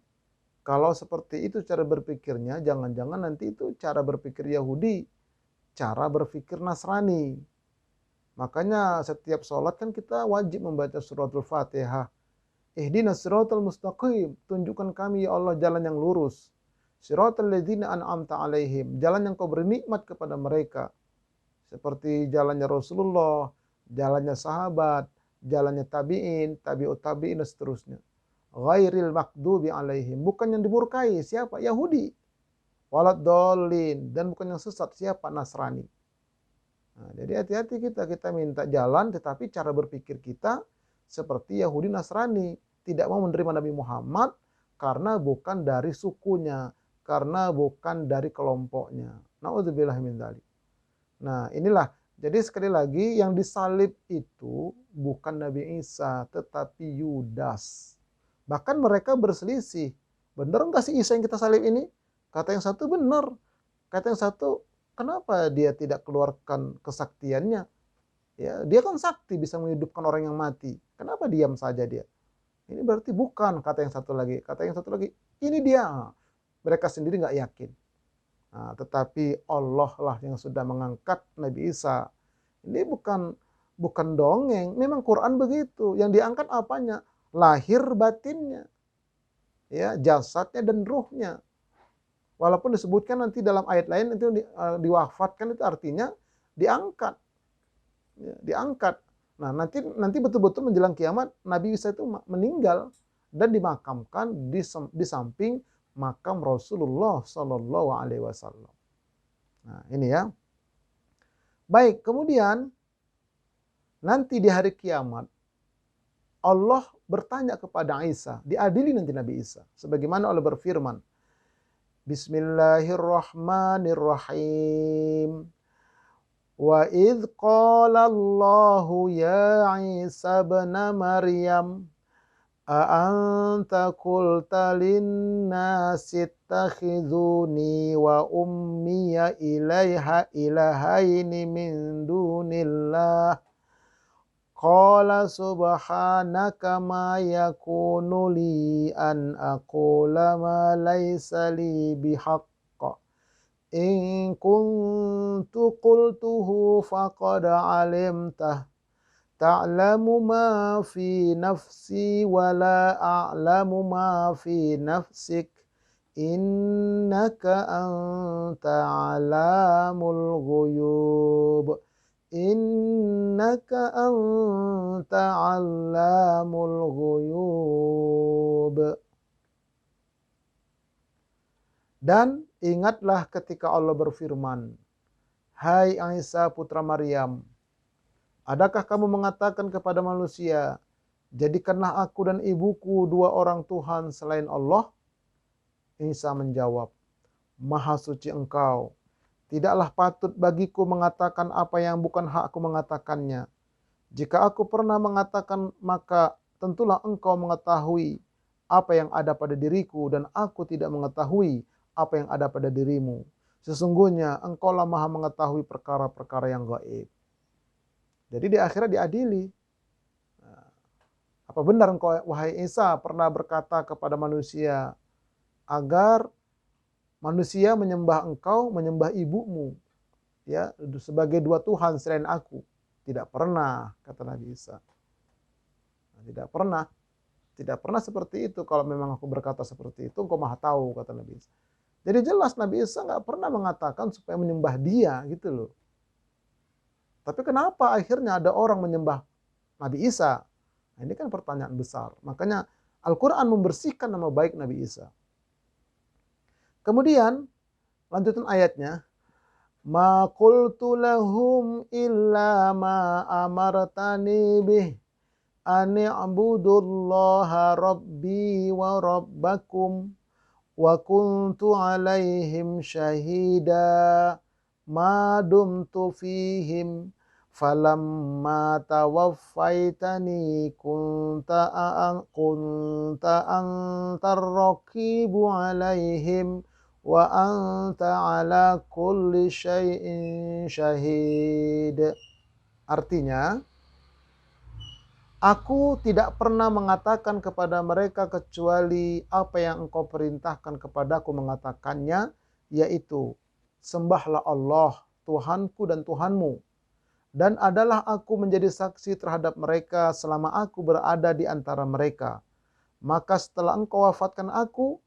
Kalau seperti itu cara berpikirnya, jangan-jangan nanti itu cara berpikir Yahudi, cara berpikir Nasrani. Makanya setiap sholat kan kita wajib membaca suratul Fatihah. Ihdinas siratal mustaqim, tunjukkan kami ya Allah jalan yang lurus. Siratal ladzina an'amta alaihim, jalan yang kau beri nikmat kepada mereka. Seperti jalannya Rasulullah, jalannya sahabat, jalannya tabi'in, tabi'ut tabi'in dan seterusnya. Ghairil maghdubi alaihim, bukan yang dimurkai, siapa? Yahudi. Waladdallin, dan bukan yang sesat, siapa? Nasrani. Nah, jadi hati-hati kita minta jalan, tetapi cara berpikir kita seperti Yahudi Nasrani, tidak mau menerima Nabi Muhammad karena bukan dari sukunya, karena bukan dari kelompoknya. Na'udzubillah min dzalik. Nah, inilah. Jadi sekali lagi yang disalib itu bukan Nabi Isa, tetapi Yudas. Bahkan mereka berselisih. Benar enggak sih Isa yang kita salib ini? Kata yang satu benar. Kata yang satu, kenapa dia tidak keluarkan kesaktiannya? Ya, dia kan sakti bisa menghidupkan orang yang mati. Kenapa diam saja dia? Ini berarti bukan, kata yang satu lagi. Kata yang satu lagi, ini dia. Mereka sendiri nggak yakin. Nah, tetapi Allah lah yang sudah mengangkat Nabi Isa. Ini bukan dongeng, memang Quran begitu. Yang diangkat apanya? Lahir batinnya, ya, jasadnya dan ruhnya. Walaupun disebutkan nanti dalam ayat lain itu diwafatkan, itu artinya diangkat, ya, diangkat. Nah, nanti betul-betul menjelang kiamat Nabi Isa itu meninggal dan dimakamkan di samping makam Rasulullah Shallallahu Alaihi Wasallam. Nah, ini ya. Baik, kemudian nanti di hari kiamat Allah bertanya kepada Isa, diadili nanti Nabi Isa. Sebagaimana Allah berfirman, Bismillahirrahmanirrahim. Wa idh qala Allahu ya Isa ibn Maryam a'anta qulta lin-nasi ittakhidhuni wa ummiya ilahaini min dunillah. Qala subhanaka ma yakunu li an aqula ma laysa li bihaqqa. In kuntu qultuhu faqad alimtah. Ta'lamu ma fi nafsi wa la a'lamu ma fi nafsik. Innaka anta alamul ghuyub. Innaka anta allamul ghuyub. Dan ingatlah ketika Allah berfirman, Hai Isa putra Maryam, adakah kamu mengatakan kepada manusia, jadikanlah aku dan ibuku dua orang Tuhan selain Allah? Isa menjawab, Maha suci engkau. Tidaklah patut bagiku mengatakan apa yang bukan hakku mengatakannya. Jika aku pernah mengatakan, maka tentulah engkau mengetahui apa yang ada pada diriku dan aku tidak mengetahui apa yang ada pada dirimu. Sesungguhnya engkaulah maha mengetahui perkara-perkara yang gaib. Jadi di akhirat diadili. Apa benar engkau, wahai Isa, pernah berkata kepada manusia agar manusia menyembah engkau, menyembah ibumu, ya, sebagai dua Tuhan selain aku? Tidak pernah, kata Nabi Isa. Tidak pernah. Tidak pernah seperti itu. Kalau memang aku berkata seperti itu, engkau maha tahu, kata Nabi Isa. Jadi jelas Nabi Isa nggak pernah mengatakan supaya menyembah dia, gitu loh. Tapi kenapa akhirnya ada orang menyembah Nabi Isa? Nah, ini kan pertanyaan besar. Makanya Al-Quran membersihkan nama baik Nabi Isa. Kemudian lanjutan ayatnya, ma qultu lahum illa ma amartani bih an i'budullaha rabbi wa rabbakum wa kuntu 'alaihim syahida ma dumtu fihim falamma tawaffaitani kunta antar raqibu 'alaihim wa anta 'ala kulli syai'in syahid. Artinya, aku tidak pernah mengatakan kepada mereka kecuali apa yang engkau perintahkan kepadaku mengatakannya, yaitu sembahlah Allah, Tuhanku dan Tuhanmu. Dan adalah aku menjadi saksi terhadap mereka selama aku berada di antara mereka. Maka setelah engkau wafatkan aku,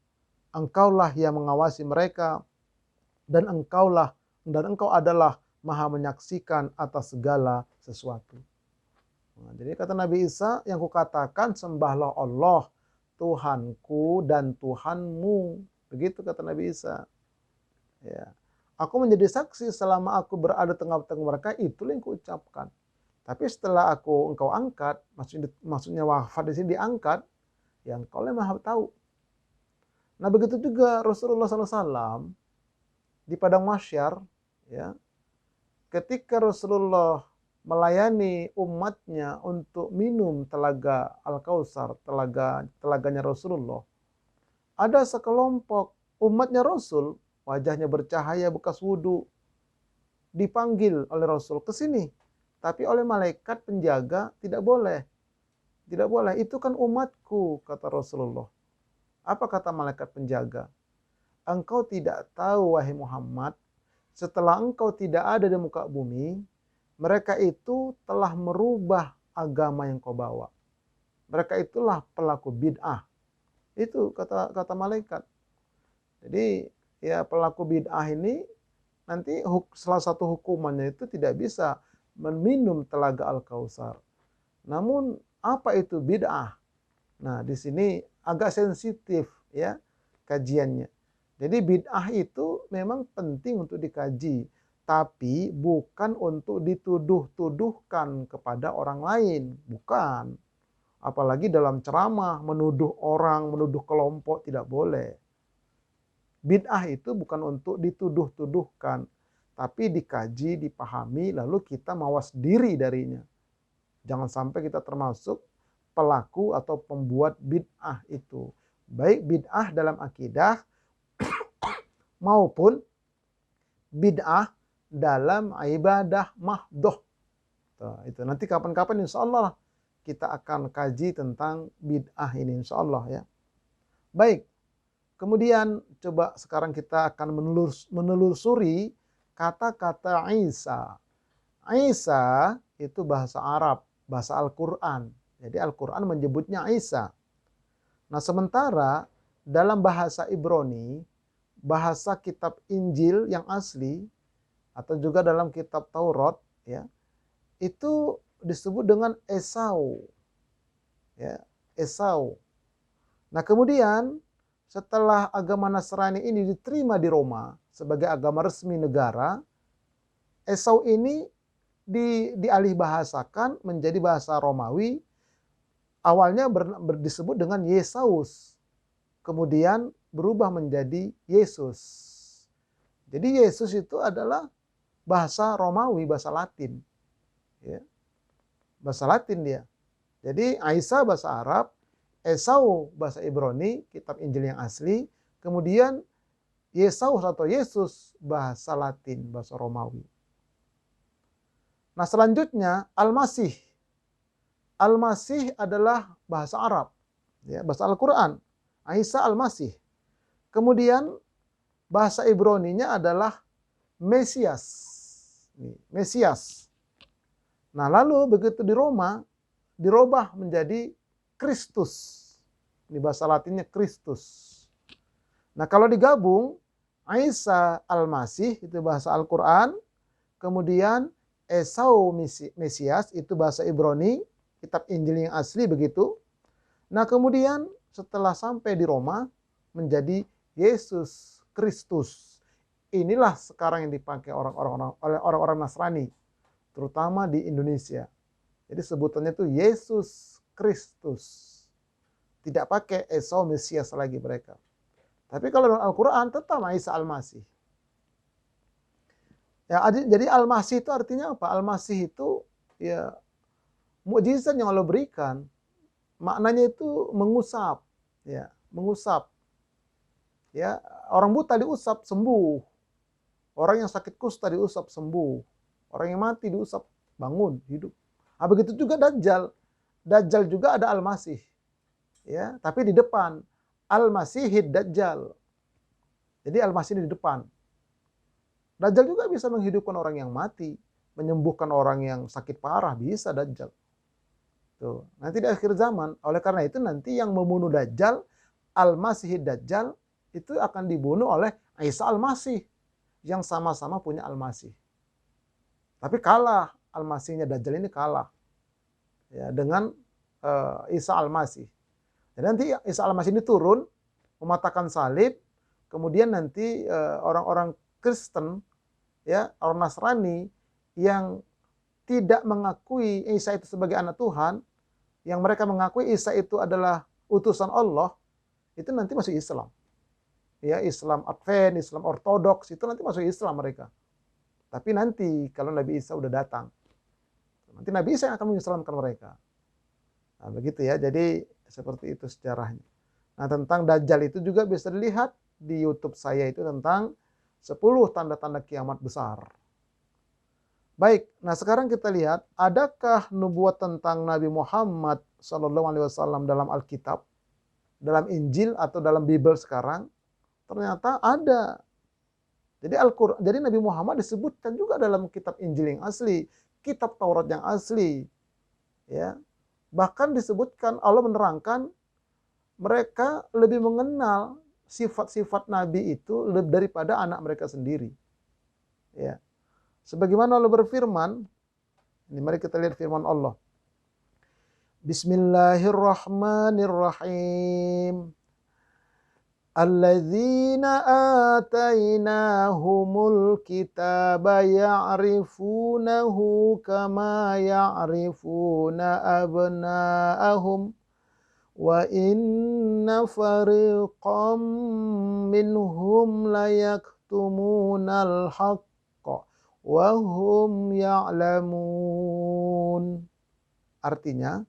engkaulah yang mengawasi mereka, dan engkau adalah maha menyaksikan atas segala sesuatu. Nah, jadi kata Nabi Isa, yang kukatakan sembahlah Allah, Tuhanku dan Tuhanmu. Begitu kata Nabi Isa. Ya. Aku menjadi saksi selama aku berada tengah-tengah mereka, itulah yang kuucapkan. Tapi setelah engkau angkat, maksudnya wafat di sini diangkat, ya engkau yang maha tahu. Nah begitu juga Rasulullah SAW di padang mahsyar, ya, ketika Rasulullah melayani umatnya untuk minum telaga Al-Kautsar, telaganya Rasulullah, ada sekelompok umatnya Rasul, wajahnya bercahaya bekas wudhu, dipanggil oleh Rasul ke sini. Tapi oleh malaikat penjaga tidak boleh. Tidak boleh, itu kan umatku, kata Rasulullah. Apa kata malaikat penjaga? Engkau tidak tahu, wahai Muhammad, setelah engkau tidak ada di muka bumi, mereka itu telah merubah agama yang kau bawa. Mereka itulah pelaku bid'ah. Itu kata malaikat. Jadi ya pelaku bid'ah ini nanti salah satu hukumannya itu tidak bisa meminum telaga Al-Kautsar. Namun apa itu bid'ah? Nah, di sini agak sensitif ya kajiannya. Jadi bid'ah itu memang penting untuk dikaji, tapi bukan untuk dituduh-tuduhkan kepada orang lain, bukan. Apalagi dalam ceramah menuduh orang, menuduh kelompok tidak boleh. Bid'ah itu bukan untuk dituduh-tuduhkan, tapi dikaji, dipahami, lalu kita mawas diri darinya. Jangan sampai kita termasuk pelaku atau pembuat bid'ah itu. Baik bid'ah dalam akidah maupun bid'ah dalam ibadah mahdoh. Itu nanti kapan-kapan insya Allah kita akan kaji tentang bid'ah ini insya Allah ya. Baik. Kemudian coba sekarang kita akan menelusuri kata-kata Isa. Isa itu bahasa Arab, bahasa Al-Quran. Jadi Al-Quran menyebutnya Isa. Nah sementara dalam bahasa Ibrani, bahasa kitab Injil yang asli, atau juga dalam kitab Taurat, ya, itu disebut dengan Esau. Ya, Esau. Nah kemudian setelah agama Nasrani ini diterima di Roma sebagai agama resmi negara, Esau ini dialih bahasakan menjadi bahasa Romawi. Awalnya disebut dengan Yesaus, kemudian berubah menjadi Yesus. Jadi Yesus itu adalah bahasa Romawi, bahasa Latin. Ya. Bahasa Latin dia. Jadi Isa bahasa Arab, Esau bahasa Ibrani, kitab Injil yang asli, kemudian Yesaus atau Yesus bahasa Latin, bahasa Romawi. Nah selanjutnya Al-Masih. Al-Masih adalah bahasa Arab, ya, bahasa Al-Quran. Isa Al-Masih. Kemudian bahasa Ibraninya adalah Mesias. Mesias. Nah lalu begitu di Roma, dirubah menjadi Kristus. Ini bahasa Latinnya Kristus. Nah kalau digabung, Isa Al-Masih itu bahasa Al-Quran, kemudian Esau Mesias itu bahasa Ibrani, kitab Injil yang asli begitu. Nah kemudian setelah sampai di Roma menjadi Yesus Kristus. Inilah sekarang yang dipakai oleh orang-orang Nasrani, terutama di Indonesia. Jadi sebutannya itu Yesus Kristus. Tidak pakai Esau Mesias lagi mereka. Tapi kalau dalam Al-Quran tetap Isa Al-Masih. Ya, jadi Al-Masih itu artinya apa? Al-Masih itu ya mukjizat yang Allah berikan. Maknanya itu mengusap, ya, mengusap. Ya, orang buta diusap sembuh. Orang yang sakit kusta diusap sembuh. Orang yang mati diusap bangun, hidup. Nah, begitu juga Dajjal. Dajjal juga ada Al-Masih. Ya, tapi di depan Al-Masihid Dajjal. Jadi Al-Masih di depan. Dajjal juga bisa menghidupkan orang yang mati, menyembuhkan orang yang sakit parah, bisa Dajjal. Tuh, nanti di akhir zaman, oleh karena itu nanti yang membunuh Dajjal, Al-Masihid Dajjal, itu akan dibunuh oleh Isa Al-Masih, yang sama-sama punya Al-Masih. Tapi kalah, Al-Masihnya Dajjal ini kalah ya, dengan Isa Al-Masih. Dan nanti Isa Al-Masih ini turun, mematahkan salib, kemudian nanti orang-orang Kristen, ya, orang Nasrani yang tidak mengakui Isa itu sebagai anak Tuhan, yang mereka mengakui Isa itu adalah utusan Allah, itu nanti masuk Islam. Ya, Islam Advent, Islam Ortodoks, itu nanti masuk Islam mereka. Tapi nanti kalau Nabi Isa udah datang, nanti Nabi Isa yang akan mengislamkan mereka. Nah, begitu ya, jadi seperti itu sejarahnya. Nah, tentang Dajjal itu juga bisa dilihat di YouTube saya itu tentang 10 tanda-tanda kiamat besar. Baik, nah sekarang kita lihat, adakah nubuat tentang Nabi Muhammad SAW dalam Alkitab, dalam Injil atau dalam Bible sekarang? Ternyata ada. Jadi Nabi Muhammad disebutkan juga dalam kitab Injil yang asli, kitab Taurat yang asli. Ya. Bahkan disebutkan Allah menerangkan mereka lebih mengenal sifat-sifat Nabi itu daripada anak mereka sendiri. Ya. Sebagaimana Allah berfirman, ini mari kita lihat firman Allah. Bismillahirrahmanirrahim. Alladzina atainahumul kitaba ya'rifunahu kama ya'rifuna abna'ahum wa inna fariqam minhum layaktumunal haqqa wa hum ya'lamun. Artinya,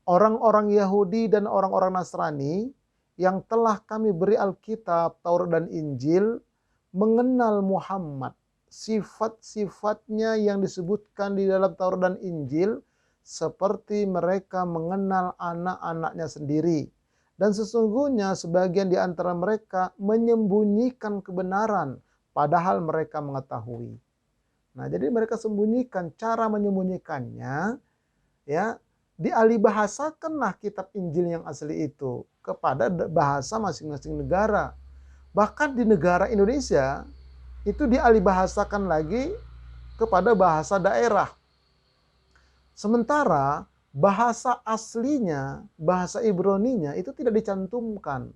orang-orang Yahudi dan orang-orang Nasrani yang telah kami beri Alkitab, Taurat dan Injil mengenal Muhammad, sifat-sifatnya yang disebutkan di dalam Taurat dan Injil seperti mereka mengenal anak-anaknya sendiri. Dan sesungguhnya sebagian di antara mereka menyembunyikan kebenaran padahal mereka mengetahui. Nah, jadi mereka sembunyikan, cara menyembunyikannya ya, dialihbahasakanlah kitab Injil yang asli itu kepada bahasa masing-masing negara. Bahkan di negara Indonesia itu dialihbahasakan lagi kepada bahasa daerah. Sementara bahasa aslinya, bahasa Ibraninya itu tidak dicantumkan.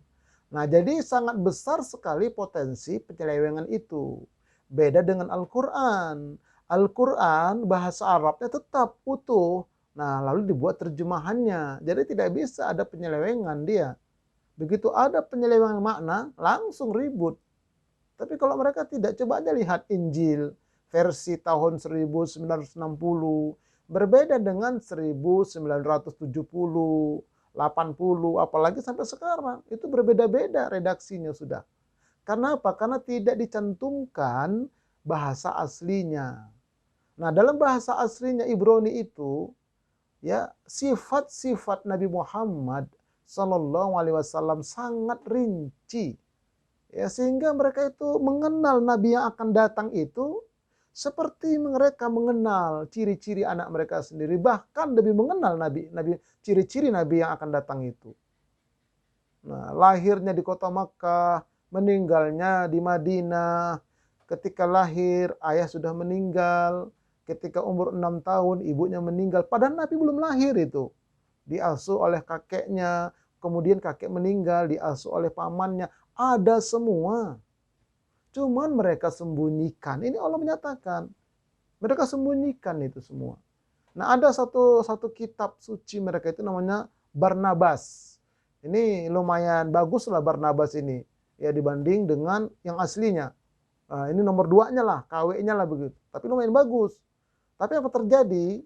Nah, jadi sangat besar sekali potensi penyelewengan itu. Beda dengan Al-Quran. Al-Quran bahasa Arabnya tetap utuh. Nah, lalu dibuat terjemahannya. Jadi tidak bisa ada penyelewengan dia. Begitu ada penyelewengan makna, langsung ribut. Tapi kalau mereka tidak, coba aja lihat Injil versi tahun 1960. Berbeda dengan 1970, 80, apalagi sampai sekarang. Itu berbeda-beda redaksinya sudah. Karena apa? Karena tidak dicantumkan bahasa aslinya. Nah, dalam bahasa aslinya Ibrani itu, ya, sifat-sifat Nabi Muhammad Sallallahu Alaihi Wasallam sangat rinci, ya, sehingga mereka itu mengenal Nabi yang akan datang itu seperti mereka mengenal ciri-ciri anak mereka sendiri, bahkan lebih mengenal Nabi, ciri-ciri Nabi yang akan datang itu. Nah, lahirnya di kota Makkah, meninggalnya di Madinah. Ketika lahir, ayah sudah meninggal. Ketika umur 6 tahun, ibunya meninggal. Padahal Nabi belum lahir itu. Diasuh oleh kakeknya, kemudian kakek meninggal, diasuh oleh pamannya. Ada semua. Cuman mereka sembunyikan. Ini Allah menyatakan. Mereka sembunyikan itu semua. Nah, ada satu kitab suci mereka itu namanya Barnabas. Ini lumayan bagus lah Barnabas ini. ya dibanding dengan yang aslinya. Nah, ini nomor 2-nya lah, KW-nya lah begitu. Tapi lumayan bagus. Tapi apa terjadi?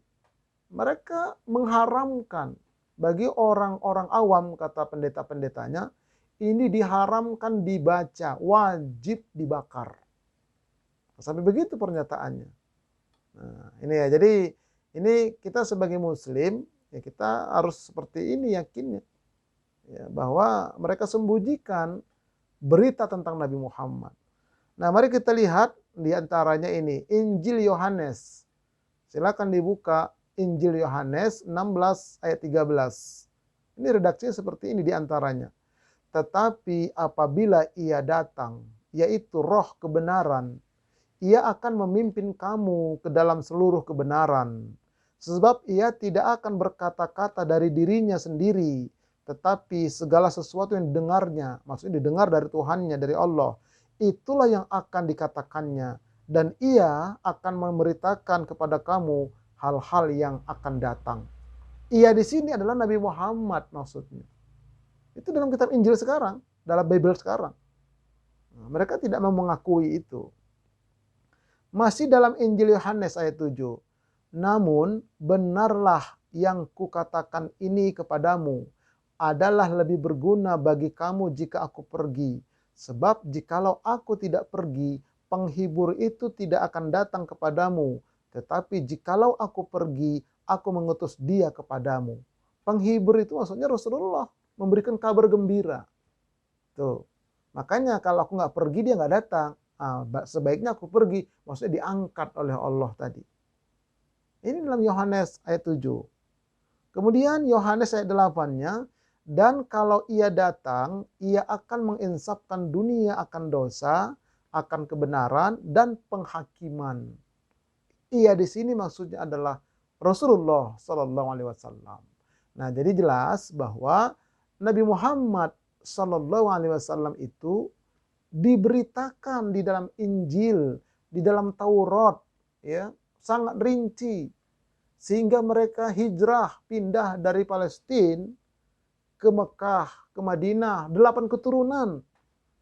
Mereka mengharamkan bagi orang-orang awam, kata pendeta-pendetanya, ini diharamkan dibaca, wajib dibakar. Sampai begitu pernyataannya. Nah, ini ya. Jadi ini kita sebagai muslim, ya kita harus seperti ini yakinnya. Ya, bahwa mereka sembunyikan berita tentang Nabi Muhammad. Nah, mari kita lihat di antaranya ini, Injil Yohanes. Silakan dibuka Injil Yohanes 16 ayat 13. Ini redaksinya seperti ini di antaranya. Tetapi apabila ia datang, yaitu roh kebenaran, ia akan memimpin kamu ke dalam seluruh kebenaran. Sebab ia tidak akan berkata-kata dari dirinya sendiri, tetapi segala sesuatu yang didengarnya, maksudnya didengar dari Tuhannya, dari Allah, itulah yang akan dikatakannya. Dan ia akan memberitakan kepada kamu hal-hal yang akan datang. Ia di sini adalah Nabi Muhammad maksudnya. Itu dalam kitab Injil sekarang, dalam Bible sekarang. Nah, mereka tidak mau mengakui itu. Masih dalam Injil Yohanes ayat 7. Namun benarlah yang kukatakan ini kepadamu adalah lebih berguna bagi kamu jika aku pergi. Sebab jikalau aku tidak pergi, penghibur itu tidak akan datang kepadamu. Tetapi jikalau aku pergi, aku mengutus dia kepadamu. Penghibur itu maksudnya Rasulullah, memberikan kabar gembira. Tuh. Makanya kalau aku nggak pergi, dia nggak datang. Sebaiknya aku pergi, maksudnya diangkat oleh Allah tadi. Ini dalam Yohanes ayat 7. Kemudian Yohanes ayat 8-nya, dan kalau ia datang, ia akan menginsafkan dunia akan dosa, akan kebenaran, dan penghakiman. Ia di sini maksudnya adalah Rasulullah Sallallahu Alaihi Wasallam. Nah, jadi jelas bahwa Nabi Muhammad Sallallahu Alaihi Wasallam itu diberitakan di dalam Injil, di dalam Taurat, ya, sangat rinci, sehingga mereka hijrah pindah dari Palestina ke Mekah, ke Madinah, 8 keturunan,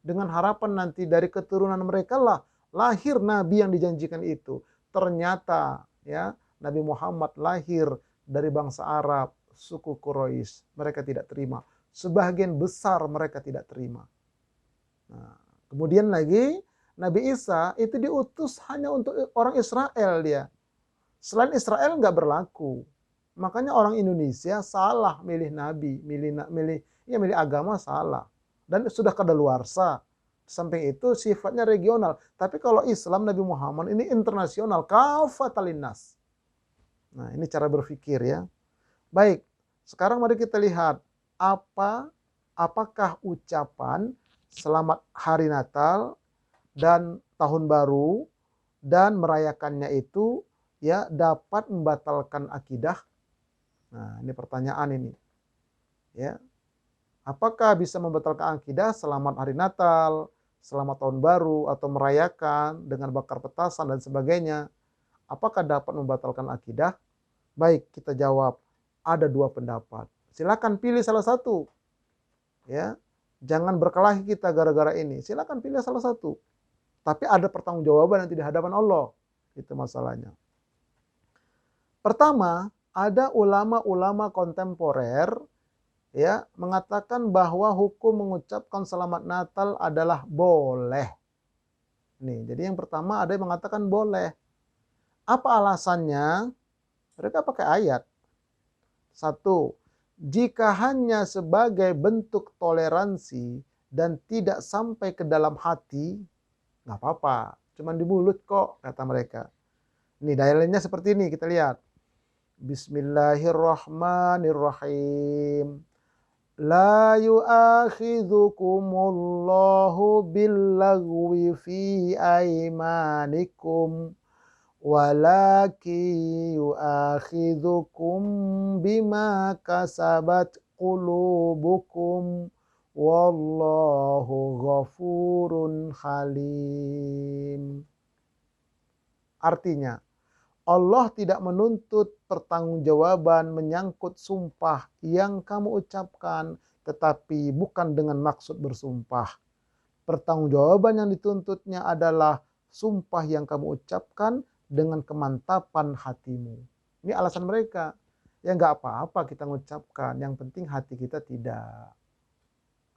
dengan harapan nanti dari keturunan mereka lah lahir Nabi yang dijanjikan itu. Ternyata ya Nabi Muhammad lahir dari bangsa Arab, suku Quraisy. Mereka tidak terima. Sebagian besar mereka tidak terima. Nah, kemudian lagi Nabi Isa itu diutus hanya untuk orang Israel dia. Selain Israel nggak berlaku. Makanya orang Indonesia salah milih nabi, milih agama salah. Dan sudah kadaluarsa. Samping itu sifatnya regional. Tapi kalau Islam Nabi Muhammad ini internasional, kafatan linnas. Nah, ini cara berpikir ya. Baik, sekarang mari kita lihat apakah ucapan selamat hari Natal dan tahun baru dan merayakannya itu ya dapat membatalkan akidah. Nah, ini pertanyaan ini. Ya. Apakah bisa membatalkan akidah selamat hari Natal, selamat tahun baru atau merayakan dengan bakar petasan dan sebagainya? Apakah dapat membatalkan akidah? Baik, kita jawab ada 2 pendapat. Silakan pilih salah satu. Ya. Jangan berkelahi kita gara-gara ini. Silakan pilih salah satu. Tapi ada pertanggungjawaban nanti di hadapan Allah. Itu masalahnya. Pertama, ada ulama-ulama kontemporer ya mengatakan bahwa hukum mengucapkan selamat Natal adalah boleh. Nih, jadi yang pertama ada yang mengatakan boleh. Apa alasannya? Mereka pakai ayat. 1. Jika hanya sebagai bentuk toleransi dan tidak sampai ke dalam hati, nggak apa-apa. Cuman di mulut kok, kata mereka. Nih, dalilnya seperti ini, kita lihat. Bismillahirrahmanirrahim. La yu'akhidhukumullahu billagwi fi aimanikum walaki yu'akhidhukum bima kasabat qulubukum wallahu ghafurun halim. Artinya, Allah tidak menuntut pertanggungjawaban menyangkut sumpah yang kamu ucapkan, tetapi bukan dengan maksud bersumpah. Pertanggungjawaban yang dituntutnya adalah sumpah yang kamu ucapkan dengan kemantapan hatimu. Ini alasan mereka. Ya nggak apa-apa kita mengucapkan, yang penting hati kita tidak.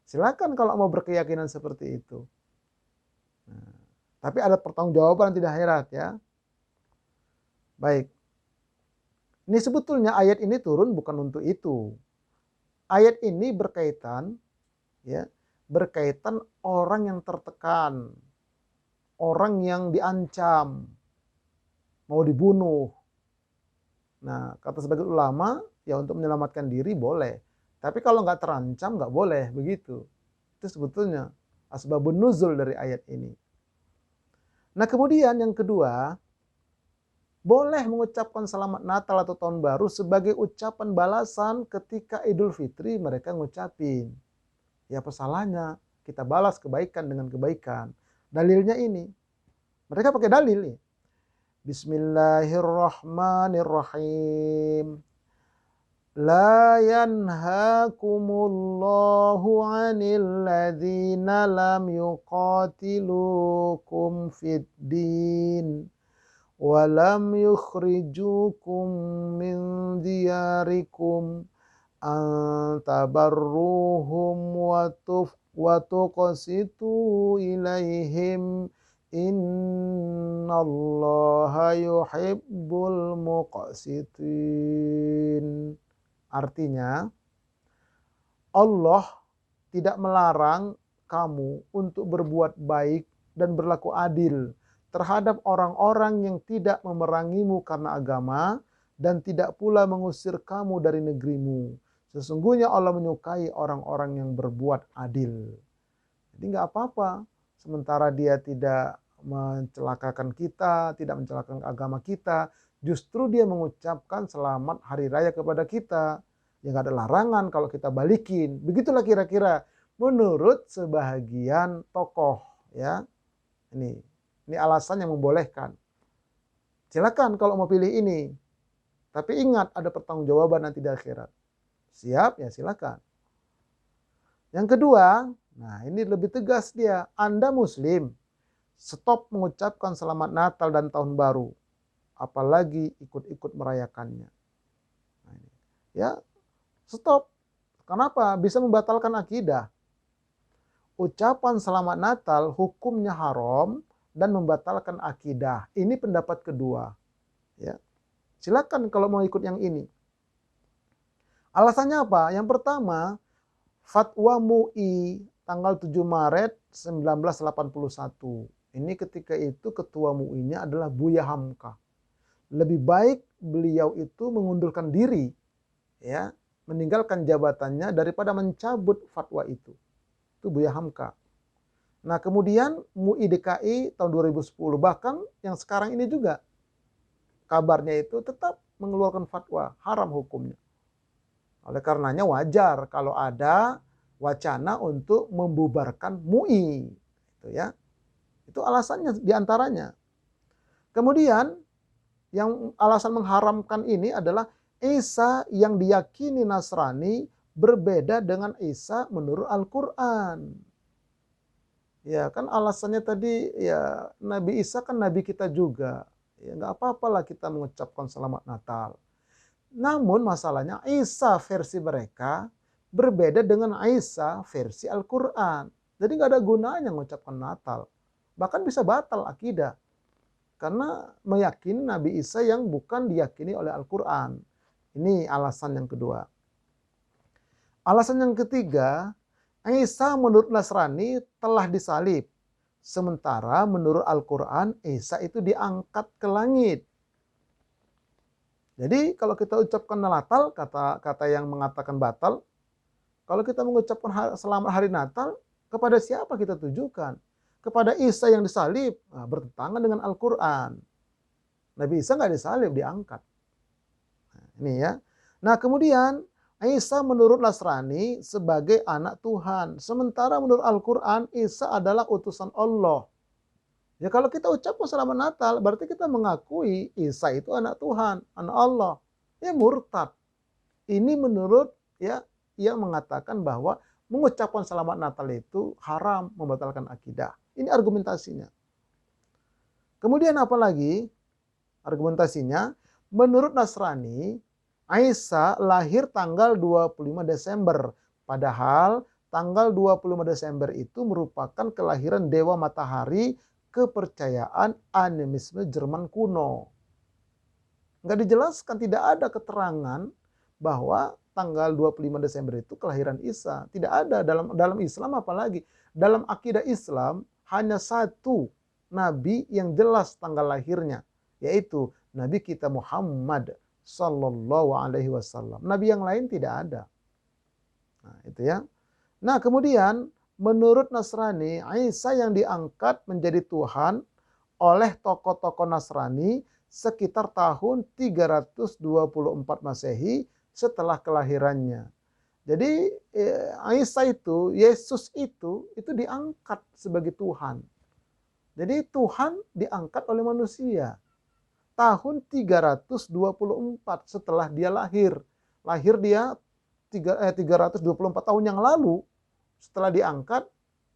Silakan kalau mau berkeyakinan seperti itu. Nah, tapi ada pertanggungjawaban tidak akhirat ya. Baik. Ini sebetulnya ayat ini turun bukan untuk itu. Ayat ini berkaitan ya, berkaitan orang yang tertekan, orang yang diancam, mau dibunuh. Nah, kata sebagian ulama, ya untuk menyelamatkan diri boleh. Tapi kalau nggak terancam, nggak boleh begitu. Itu sebetulnya asbabun nuzul dari ayat ini. Nah, kemudian yang kedua, boleh mengucapkan selamat Natal atau Tahun Baru sebagai ucapan balasan ketika Idul Fitri mereka ngucapin. Ya apa salahnya? Kita balas kebaikan dengan kebaikan. Dalilnya ini. Mereka pakai dalil nih. Bismillahirrahmanirrahim. La yanhakumullahu 'anil ladzina lam yuqatilukum fid din wa lam yukhrijukum min diyarikum an tabarruhum wa tuqsitu ilaihim innallaha yuhibbul muqsitin. Artinya, Allah tidak melarang kamu untuk berbuat baik dan berlaku adil terhadap orang-orang yang tidak memerangimu karena agama dan tidak pula mengusir kamu dari negerimu. Sesungguhnya Allah menyukai orang-orang yang berbuat adil. Jadi nggak apa-apa. Sementara dia tidak mencelakakan kita, tidak mencelakakan agama kita, justru dia mengucapkan selamat hari raya kepada kita. Ya nggak ada larangan kalau kita balikin. Begitulah kira-kira menurut sebahagian tokoh ya. Ini alasan yang membolehkan. Silakan kalau mau pilih ini. Tapi ingat ada pertanggungjawaban nanti di akhirat. Siap? Ya silakan. Yang kedua, nah ini lebih tegas dia. Anda Muslim, stop mengucapkan selamat Natal dan Tahun Baru. Apalagi ikut-ikut merayakannya. Nah, ini. Ya, stop. Kenapa? Bisa membatalkan akidah. Ucapan selamat Natal hukumnya haram dan membatalkan akidah. Ini pendapat kedua. Ya. Silakan kalau mau ikut yang ini. Alasannya apa? Yang pertama, Fatwa MUI tanggal 7 Maret 1981. Ini ketika itu ketua MUI-nya adalah Buya Hamka. Lebih baik beliau itu mengundurkan diri, ya, meninggalkan jabatannya daripada mencabut fatwa itu. Itu Buya Hamka. Nah kemudian MUI DKI tahun 2010, bahkan yang sekarang ini juga kabarnya itu tetap mengeluarkan fatwa, haram hukumnya. Oleh karenanya wajar kalau ada wacana untuk membubarkan MUI, itu ya. Itu alasannya diantaranya. Kemudian yang alasan mengharamkan ini adalah Isa yang diyakini Nasrani berbeda dengan Isa menurut Al-Quran. Ya kan alasannya tadi ya Nabi Isa kan Nabi kita juga. Ya nggak apa-apalah kita mengucapkan selamat Natal. Namun masalahnya Isa versi mereka berbeda dengan Isa versi Al-Quran. Jadi nggak ada gunanya mengucapkan Natal. Bahkan bisa batal akidah. Karena meyakini Nabi Isa yang bukan diyakini oleh Al-Quran. Ini alasan yang kedua. Alasan yang ketiga, Isa menurut Nasrani telah disalib. Sementara menurut Al-Quran, Isa itu diangkat ke langit. Jadi kalau kita ucapkan Natal, kata yang mengatakan batal, kalau kita mengucapkan selamat hari Natal, kepada siapa kita tujukan? Kepada Isa yang disalib, nah, bertentangan dengan Al-Quran. Nabi Isa nggak disalib, diangkat. Nah, ini ya. Nah kemudian Isa menurut Nasrani sebagai anak Tuhan. Sementara menurut Al-Quran, Isa adalah utusan Allah. Ya kalau kita ucapkan selamat Natal, berarti kita mengakui Isa itu anak Tuhan, anak Allah. Ya murtad. Ini menurut ya yang mengatakan bahwa mengucapkan selamat Natal itu haram, membatalkan akidah. Ini argumentasinya. Kemudian apa lagi argumentasinya? Menurut Nasrani, Isa lahir tanggal 25 Desember. Padahal tanggal 25 Desember itu merupakan kelahiran Dewa Matahari, kepercayaan animisme Jerman kuno. Nggak dijelaskan, tidak ada keterangan bahwa tanggal 25 Desember itu kelahiran Isa. Tidak ada dalam Islam, apalagi dalam akidah Islam hanya satu nabi yang jelas tanggal lahirnya, yaitu Nabi kita Muhammad Sallallahu Alaihi Wasallam. Nabi yang lain tidak ada. Nah, itu ya. Nah, kemudian menurut Nasrani, Isa yang diangkat menjadi Tuhan oleh tokoh-tokoh Nasrani sekitar tahun 324 Masehi setelah kelahirannya. Jadi Isa itu, Yesus itu diangkat sebagai Tuhan. Jadi Tuhan diangkat oleh manusia tahun 324 setelah dia lahir. Lahir dia 324 tahun yang lalu setelah diangkat.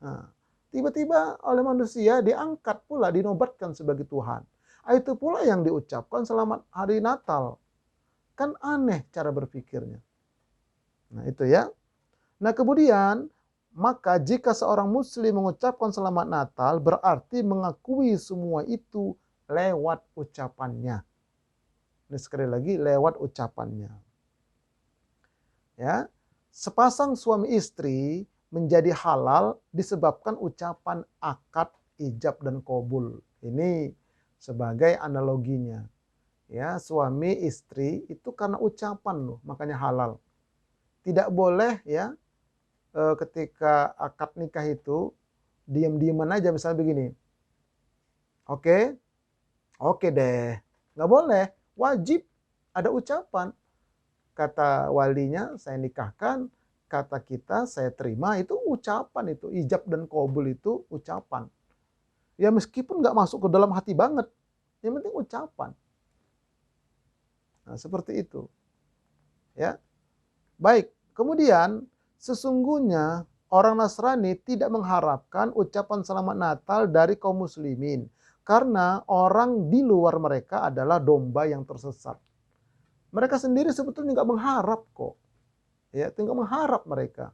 Nah, tiba-tiba oleh manusia diangkat pula, dinobatkan sebagai Tuhan. Itu pula yang diucapkan selamat hari Natal. Kan aneh cara berpikirnya. Nah itu ya. Nah kemudian, maka jika seorang muslim mengucapkan selamat Natal, berarti mengakui semua itu lewat ucapannya. Ini sekali lagi, lewat ucapannya. Ya, sepasang suami istri menjadi halal disebabkan ucapan akad, ijab, dan qabul. Ini sebagai analoginya. Ya, suami istri itu karena ucapan loh, makanya halal. Tidak boleh ya ketika akad nikah itu diam-diaman aja, misalnya begini. Oke deh. Nggak boleh, wajib ada ucapan. Kata walinya, saya nikahkan. Kata kita, saya terima. Itu ucapan itu. Ijab dan qabul itu ucapan. Ya meskipun nggak masuk ke dalam hati banget. Yang penting ucapan. Nah, seperti itu. Ya. Baik, kemudian sesungguhnya orang Nasrani tidak mengharapkan ucapan selamat Natal dari kaum muslimin. Karena orang di luar mereka adalah domba yang tersesat. Mereka sendiri sebetulnya nggak mengharap kok. Ya, tinggal mengharap mereka.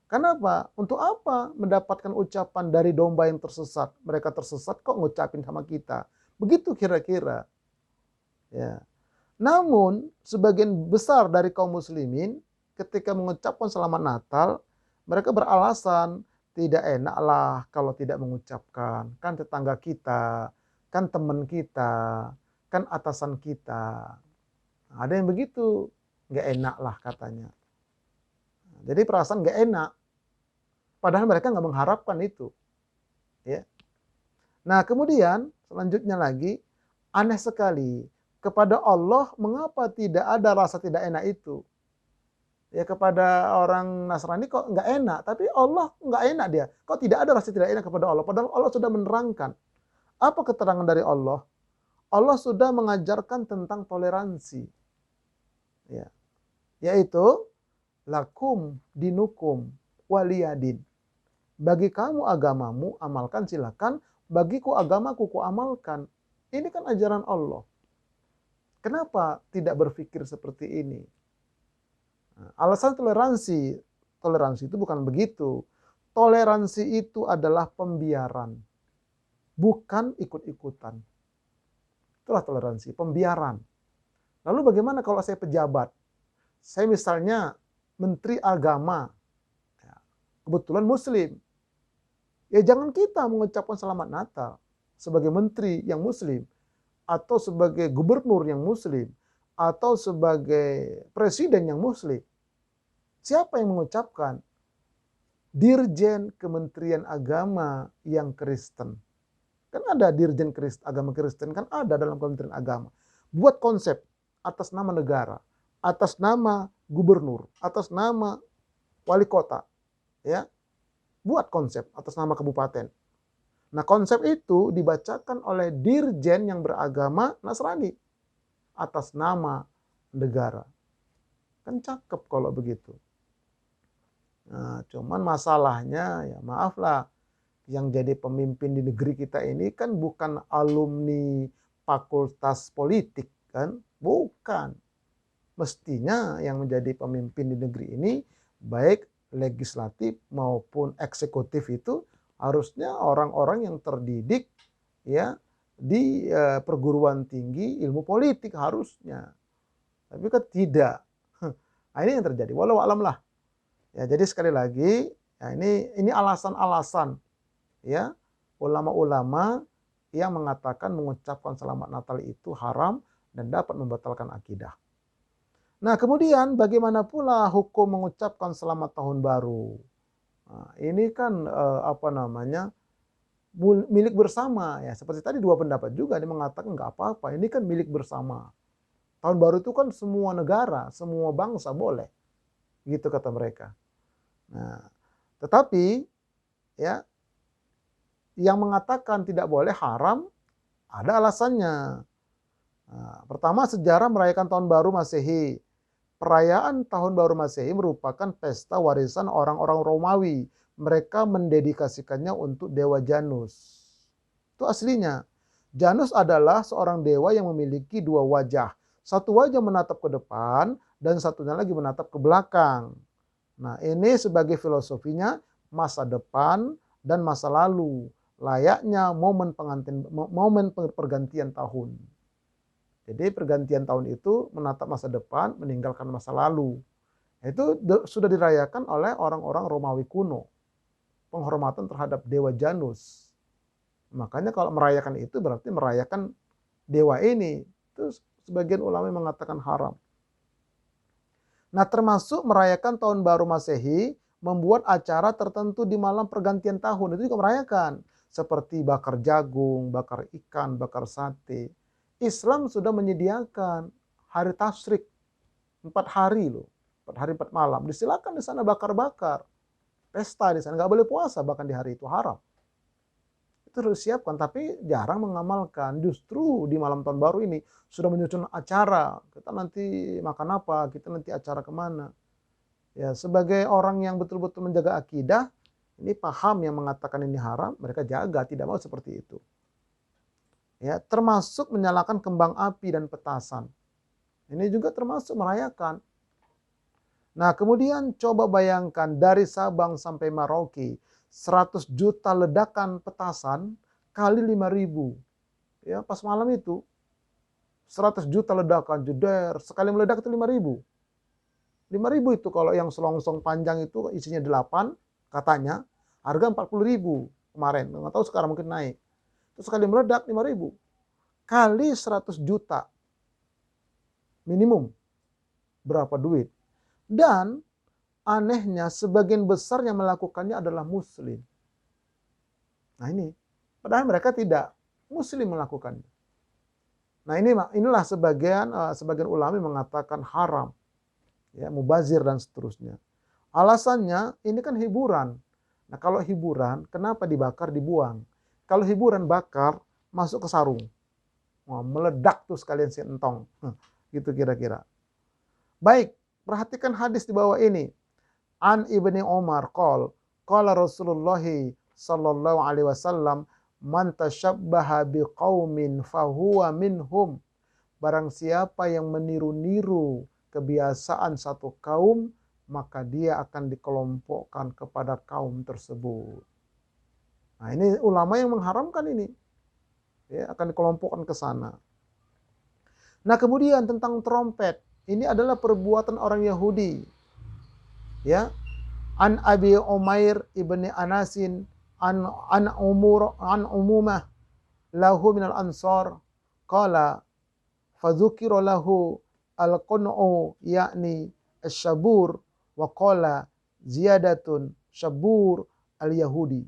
Kenapa? Untuk apa mendapatkan ucapan dari domba yang tersesat? Mereka tersesat kok ngucapin sama kita. Begitu kira-kira. Ya. Namun, sebagian besar dari kaum muslimin ketika mengucapkan selamat Natal, mereka beralasan tidak enaklah kalau tidak mengucapkan. Kan tetangga kita, kan teman kita, kan atasan kita. Ada yang begitu, nggak enak lah katanya. Jadi perasaan nggak enak. Padahal mereka nggak mengharapkan itu. Ya. Nah kemudian selanjutnya lagi, aneh sekali. Kepada Allah mengapa tidak ada rasa tidak enak itu? Ya kepada orang Nasrani kok nggak enak, tapi Allah nggak enak dia. Kok tidak ada rasa tidak enak kepada Allah? Padahal Allah sudah menerangkan. Apa keterangan dari Allah? Allah sudah mengajarkan tentang toleransi. Ya. Yaitu lakum dinukum waliyadin. Bagi kamu agamamu amalkan silakan, bagiku agamaku ku amalkan. Ini kan ajaran Allah. Kenapa tidak berpikir seperti ini? Nah, alasan toleransi itu bukan begitu. Toleransi itu adalah pembiaran, bukan ikut-ikutan. Itulah toleransi, pembiaran. Lalu bagaimana kalau saya pejabat? Saya misalnya menteri agama, kebetulan muslim. Ya jangan kita mengucapkan selamat Natal sebagai menteri yang muslim, atau sebagai gubernur yang muslim, atau sebagai presiden yang muslim. Siapa yang mengucapkan? Dirjen Kementerian Agama yang Kristen. Kan ada Dirjen Agama Kristen, kan ada dalam Kementerian Agama. Buat konsep atas nama negara, atas nama gubernur, atas nama wali kota. Ya, buat konsep atas nama kabupaten. Nah konsep itu dibacakan oleh dirjen yang beragama Nasrani atas nama negara. Kan cakep kalau begitu. Nah, cuman masalahnya ya maaflah, yang jadi pemimpin di negeri kita ini kan bukan alumni fakultas politik kan, bukan. Mestinya yang menjadi pemimpin di negeri ini baik legislatif maupun eksekutif itu harusnya orang-orang yang terdidik ya di perguruan tinggi ilmu politik harusnya. Tapi kan tidak. Nah, ini yang terjadi. Walau alam lah. Ya, jadi sekali lagi ya ini alasan-alasan ya ulama-ulama yang mengatakan mengucapkan selamat Natal itu haram dan dapat membatalkan akidah. Nah, kemudian bagaimana pula hukum mengucapkan selamat tahun baru? Nah, ini kan milik bersama ya. Seperti tadi dua pendapat juga dia mengatakan nggak apa-apa. Ini kan milik bersama. Tahun baru itu kan semua negara, semua bangsa boleh. Gitu kata mereka. Nah, tetapi ya yang mengatakan tidak boleh haram ada alasannya. Nah, pertama sejarah merayakan tahun baru Masehi. Perayaan tahun baru Masehi merupakan pesta warisan orang-orang Romawi. Mereka mendedikasikannya untuk dewa Janus. Itu aslinya. Janus adalah seorang dewa yang memiliki dua wajah. Satu wajah menatap ke depan dan satunya lagi menatap ke belakang. Nah, ini sebagai filosofinya masa depan dan masa lalu. Layaknya momen pergantian tahun. Jadi pergantian tahun itu menatap masa depan, meninggalkan masa lalu. Itu sudah dirayakan oleh orang-orang Romawi kuno. Penghormatan terhadap dewa Janus. Makanya kalau merayakan itu berarti merayakan dewa ini. Itu sebagian ulama mengatakan haram. Nah, termasuk merayakan tahun baru Masehi, membuat acara tertentu di malam pergantian tahun. Itu juga merayakan. Seperti bakar jagung, bakar ikan, bakar sate. Islam sudah menyediakan hari tasyrik 4 hari loh, 4 hari 4 malam. Disilakan di sana bakar-bakar, pesta di sana, nggak boleh puasa bahkan di hari itu haram. Itu harus disiapkan, tapi jarang mengamalkan. Justru di malam tahun baru ini sudah menyusun acara. Kita nanti makan apa, kita nanti acara kemana. Ya, sebagai orang yang betul-betul menjaga akidah, ini paham yang mengatakan ini haram, mereka jaga, tidak mau seperti itu. Ya, termasuk menyalakan kembang api dan petasan. Ini juga termasuk merayakan. Nah, kemudian coba bayangkan dari Sabang sampai Merauke, 100 juta ledakan petasan kali 5.000. Ya, pas malam itu 100 juta ledakan jeder, sekali meledak itu 5.000. 5.000 itu kalau yang selongsong panjang itu isinya 8 katanya, harga 40.000 kemarin. Nggak tahu sekarang mungkin naik. Terus sekali meledak 5.000 kali 100 juta minimum berapa duit. Dan anehnya sebagian besar yang melakukannya adalah muslim. Nah ini, padahal mereka tidak muslim melakukannya. Nah inilah sebagian ulama mengatakan haram, ya, mubazir dan seterusnya. Alasannya ini kan hiburan. Nah kalau hiburan kenapa dibakar dibuang? Kalau hiburan bakar masuk ke sarung. Wah, meledak tuh sekalian si entong. Gitu kira-kira. Baik, perhatikan hadis di bawah ini. An Ibni Umar qala Rasulullah sallallahu alaihi wasallam man tashabbaha biqaumin fahuwa minhum. Barang siapa yang meniru-niru kebiasaan satu kaum, maka dia akan dikelompokkan kepada kaum tersebut. Nah, ini ulama yang mengharamkan ini. Ya, akan dikelompokkan ke sana. Nah, kemudian tentang trompet. Ini adalah perbuatan orang Yahudi. Ya. An Abi Umair ibni Anasin an umumah lahu minal ansar qala fadzukira lahu al-qun'u yakni asy-syabur wa qala ziyadatun syabur al-yahudi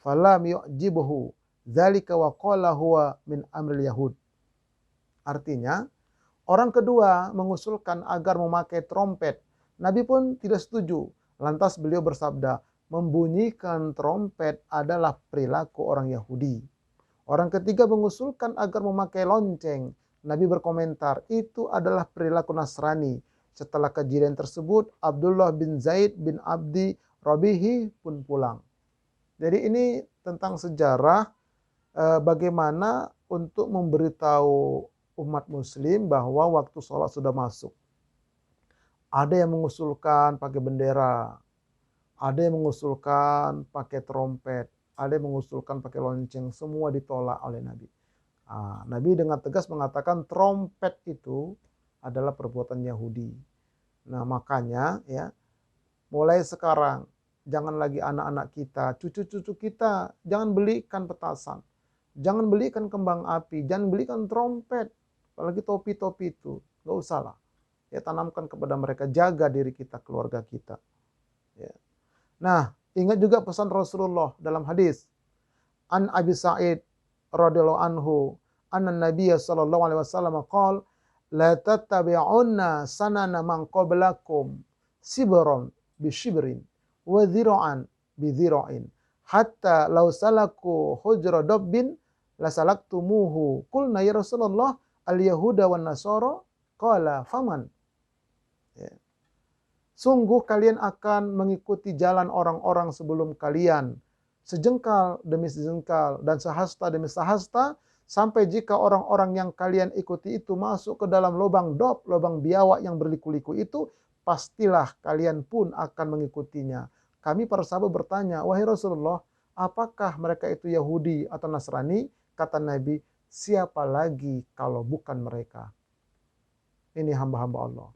falam yu'jibuhu dzalika wa qala huwa min amril yahud. Artinya, orang kedua mengusulkan agar memakai trompet. Nabi pun tidak setuju. Lantas beliau bersabda, membunyikan trompet adalah perilaku orang Yahudi. Orang ketiga mengusulkan agar memakai lonceng. Nabi berkomentar, itu adalah perilaku Nasrani. Setelah kejadian tersebut, Abdullah bin Zaid bin Abdi Rabihi pun pulang. Jadi ini tentang sejarah bagaimana untuk memberitahu umat muslim bahwa waktu sholat sudah masuk. Ada yang mengusulkan pakai bendera, ada yang mengusulkan pakai trompet, ada yang mengusulkan pakai lonceng, semua ditolak oleh Nabi. Nabi dengan tegas mengatakan trompet itu adalah perbuatan Yahudi. Nah makanya ya, mulai sekarang jangan lagi anak-anak kita, cucu-cucu kita, jangan belikan petasan, jangan belikan kembang api, jangan belikan trompet, apalagi topi-topi itu, gak usah lah. Ya tanamkan kepada mereka, jaga diri kita, keluarga kita. Ya. Nah, ingat juga pesan Rasulullah dalam hadis An Abi Sa'id radhiyallahu anhu, anna Nabiy sallallahu alaihi wasallam qala la tattabi'unna sanana man qablakum sibran bi shibrin wa dhira'an bi dhira'in hatta law salaku hujra dabbin la salaktumuhu. Qulna ya Rasulullah al yahuda wan nasara, qala faman. Ya. Sungguh kalian akan mengikuti jalan orang-orang sebelum kalian, sejengkal demi sejengkal dan sehasta demi sehasta, sampai jika orang-orang yang kalian ikuti itu masuk ke dalam lubang dob, lubang biawak yang berliku-liku itu, pastilah kalian pun akan mengikutinya. Kami para sahabat bertanya, wahai Rasulullah, apakah mereka itu Yahudi atau Nasrani? Kata Nabi, siapa lagi kalau bukan mereka? Ini hamba-hamba Allah.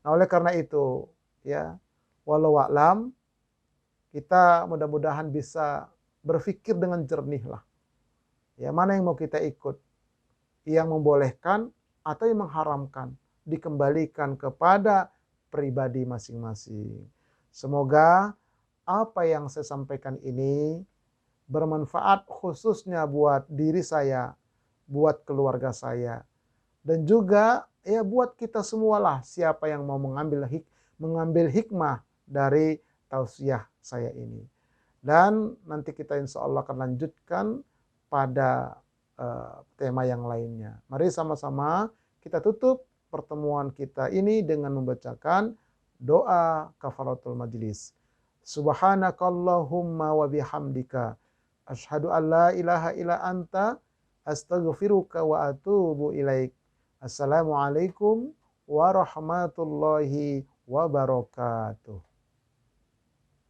Nah, oleh karena itu, ya, walau a'lam, kita mudah-mudahan bisa berpikir dengan jernih lah. Ya, mana yang mau kita ikut? Yang membolehkan atau yang mengharamkan? Dikembalikan kepada pribadi masing-masing. Semoga apa yang saya sampaikan ini bermanfaat khususnya buat diri saya, buat keluarga saya, dan juga ya buat kita semualah, siapa yang mau mengambil hikmah dari tausiah saya ini. Dan nanti kita insya Allah akan lanjutkan pada tema yang lainnya. Mari sama-sama kita tutup pertemuan kita ini dengan membacakan doa kafaratul majlis. Subhanakallahumma wa bihamdika asyhadu an la ilaha illa anta astaghfiruka wa atubu ilaik. Assalamualaikum warahmatullahi wabarakatuh.